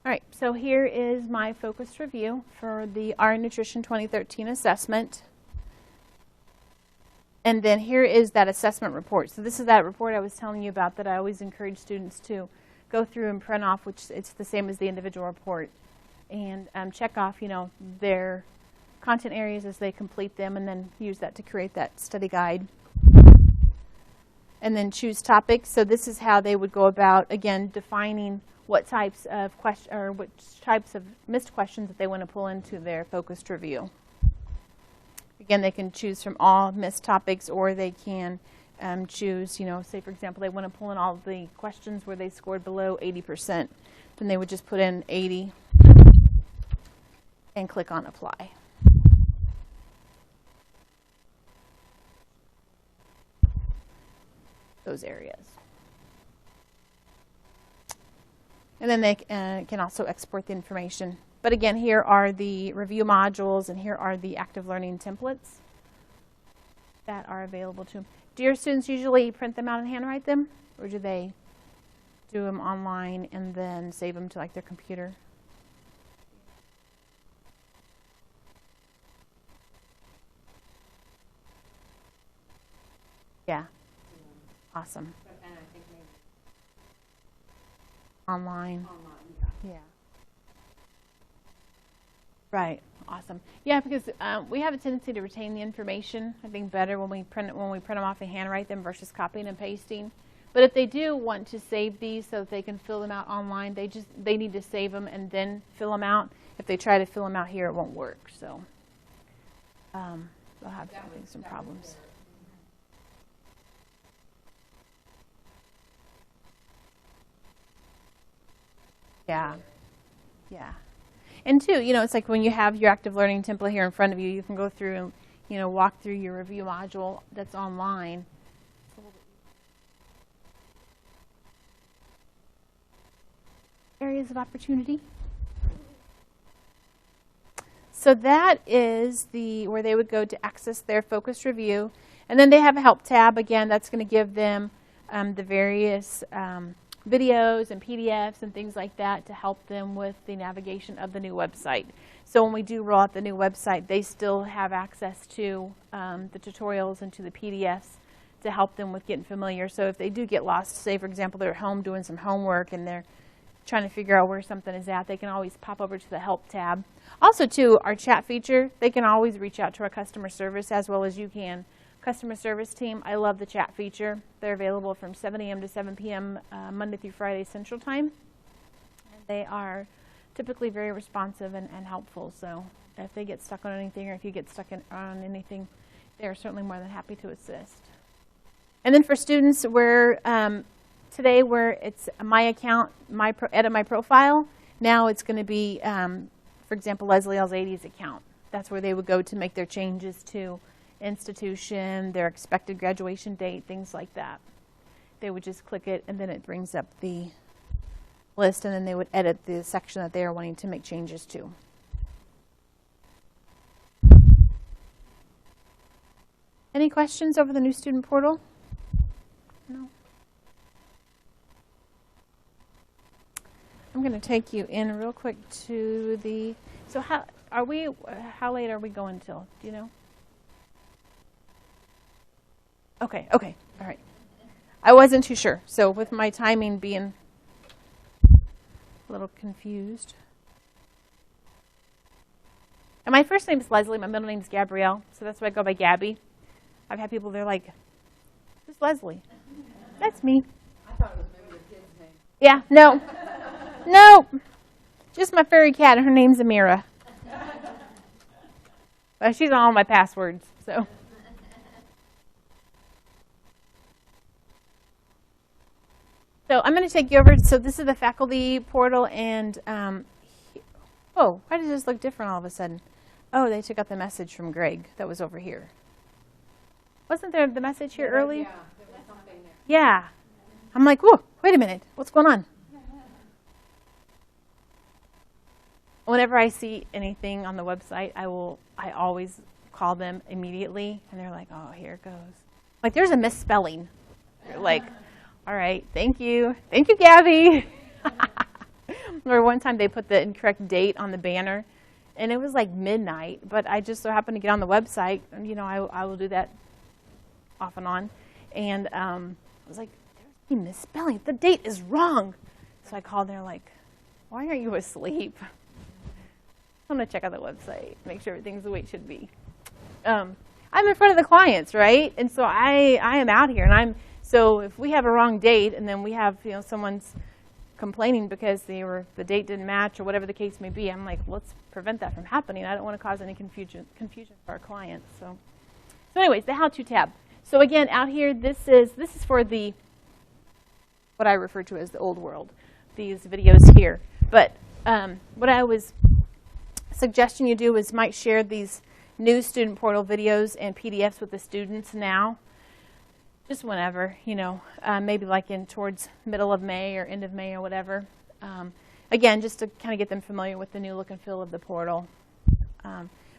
All right, so here is my focused review for the Art Nutrition 2013 assessment. And then here is that assessment report. So this is that report I was telling you about that I always encourage students to go through and print off, which it's the same as the individual report. And check off, their content areas as they complete them, and then use that to create that study guide. And then choose topics. So this is how they would go about, again, defining what types of which types of missed questions that they want to pull into their focused review. Again, they can choose from all missed topics, or they can choose, say for example, they want to pull in all the questions where they scored below 80%. Then they would just put in 80 and click on apply. Those areas. And then they can also export the information. But again, here are the review modules, and here are the active learning templates that are available to them. Do your students usually print them out and handwrite them, or do they do them online and then save them to like their computer? Yeah. Awesome. And I think maybe Online. yeah. Yeah. Right. Awesome. Yeah, because we have a tendency to retain the information, I think, better when we print them off and handwrite them versus copying and pasting. But if they do want to save these so that they can fill them out online, they need to save them and then fill them out. If they try to fill them out here, it won't work. So they'll have some problems. Yeah. Yeah. And two, it's like when you have your active learning template here in front of you, you can go through and, walk through your review module that's online. Areas of opportunity. So that is where they would go to access their focused review. And then they have a help tab. Again, that's going to give them the various videos and PDFs and things like that to help them with the navigation of the new website. So when we do roll out the new website, they still have access to the tutorials and to the PDFs to help them with getting familiar. So if they do get lost, say for example they're at home doing some homework and they're trying to figure out where something is at, they can always pop over to the Help tab. Also too, our chat feature, they can always reach out to our customer service as well as you can. Customer service team, I love the chat feature. They're available from 7 a.m. to 7 p.m. Monday through Friday Central Time. And they are typically very responsive and helpful. So if they get stuck on anything or if you get stuck on anything, they're certainly more than happy to assist. And then for students, today where it's my account, edit my profile, now it's going to be, for example, Leslie L's 80's account. That's where they would go to make their changes to institution, their expected graduation date, things like that. They would just click it and then it brings up the list and then they would edit the section that they are wanting to make changes to. Any questions over the new student portal? No. I'm going to take you in real quick to the, so how late are we going till? Do you know? Okay, all right. I wasn't too sure, so with my timing being a little confused. And my first name is Leslie, my middle name is Gabrielle, so that's why I go by Gabby. I've had people, they're like, who's Leslie? That's me. I thought it was maybe your kid's name. Yeah, no. No. Just my furry cat, and her name's Amira. She's on all my passwords, so. So I'm going to take you over. So this is the faculty portal, and oh, why does this look different all of a sudden? Oh, they took out the message from Greg that was over here. Wasn't there the message here early? Yeah, there was something there. Yeah. I'm like, whoa, wait a minute, what's going on? Whenever I see anything on the website, I always call them immediately, and they're like, oh, here it goes. Like, there's a misspelling. They're like, all right, thank you, Gabby. Or one time they put the incorrect date on the banner, and it was like midnight, but I just so happened to get on the website, and you know, I will do that off and on, and I was like, there's a misspelling, the date is wrong. So I called, and they're like, why aren't you asleep? I'm going to check out the website, make sure everything's the way it should be. I'm in front of the clients, right? And so I am out here, and so if we have a wrong date, and then we have someone's complaining because the date didn't match or whatever the case may be, I'm like, let's prevent that from happening. I don't want to cause any confusion for our clients. So anyways, the how-to tab. So again, out here, this is for what I refer to as the old world. These videos here, but what I was suggesting you do is might share these new student portal videos and PDFs with the students now, just whenever, maybe like towards middle of May or end of May or whatever. Again, just to kind of get them familiar with the new look and feel of the portal.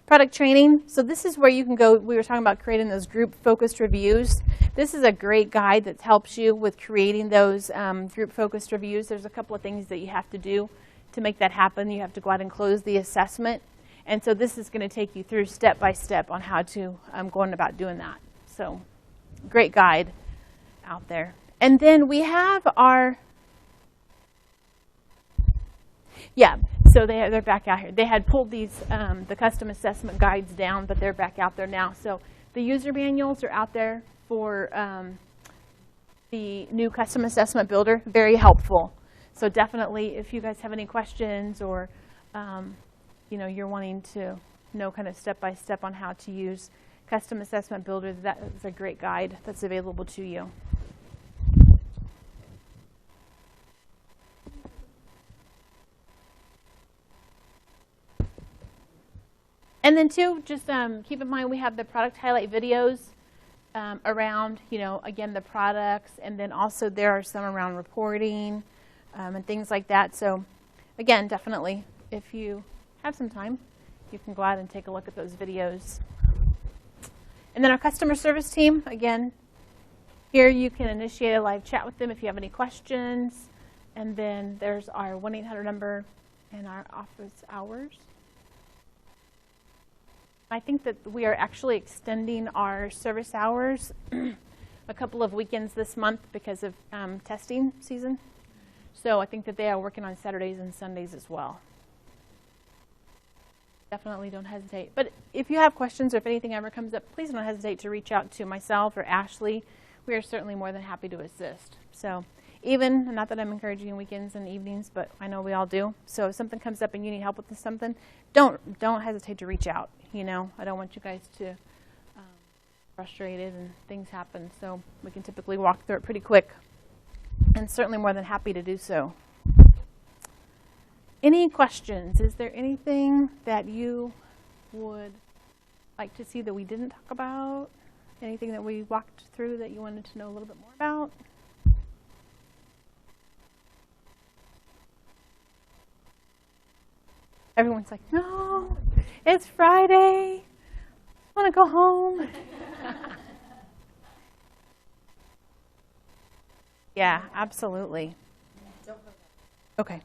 Product training. So this is where you can go. We were talking about creating those group-focused reviews. This is a great guide that helps you with creating those group-focused reviews. There's a couple of things that you have to do to make that happen. You have to go out and close the assessment. And so this is going to take you through step by step on how to go on about doing that. So great guide out there. And then we have our, so they're back out here. They had pulled these, the custom assessment guides down, but they're back out there now. So the user manuals are out there for the new custom assessment builder. Very helpful. So definitely, if you guys have any questions or, you're wanting to know kind of step-by-step on how to use custom assessment builder, that is a great guide that's available to you. And then too, just keep in mind we have the product highlight videos around, again, the products, and then also there are some around reporting, and things like that. So again, definitely, if you have some time, you can go out and take a look at those videos. And then our customer service team, again, here you can initiate a live chat with them if you have any questions. And then there's our 1-800 number and our office hours. I think that we are actually extending our service hours a couple of weekends this month because of testing season. So I think that they are working on Saturdays and Sundays as well. Definitely don't hesitate. But if you have questions or if anything ever comes up, please don't hesitate to reach out to myself or Ashley. We are certainly more than happy to assist. So even, not that I'm encouraging weekends and evenings, but I know we all do. So if something comes up and you need help with something, don't hesitate to reach out. You know, I don't want you guys to frustrated and things happen. So we can typically walk through it pretty quick, and certainly more than happy to do so. Any questions? Is there anything that you would like to see that we didn't talk about? Anything that we walked through that you wanted to know a little bit more about? Everyone's like, no, it's Friday. I want to go home. Yeah, absolutely. Okay.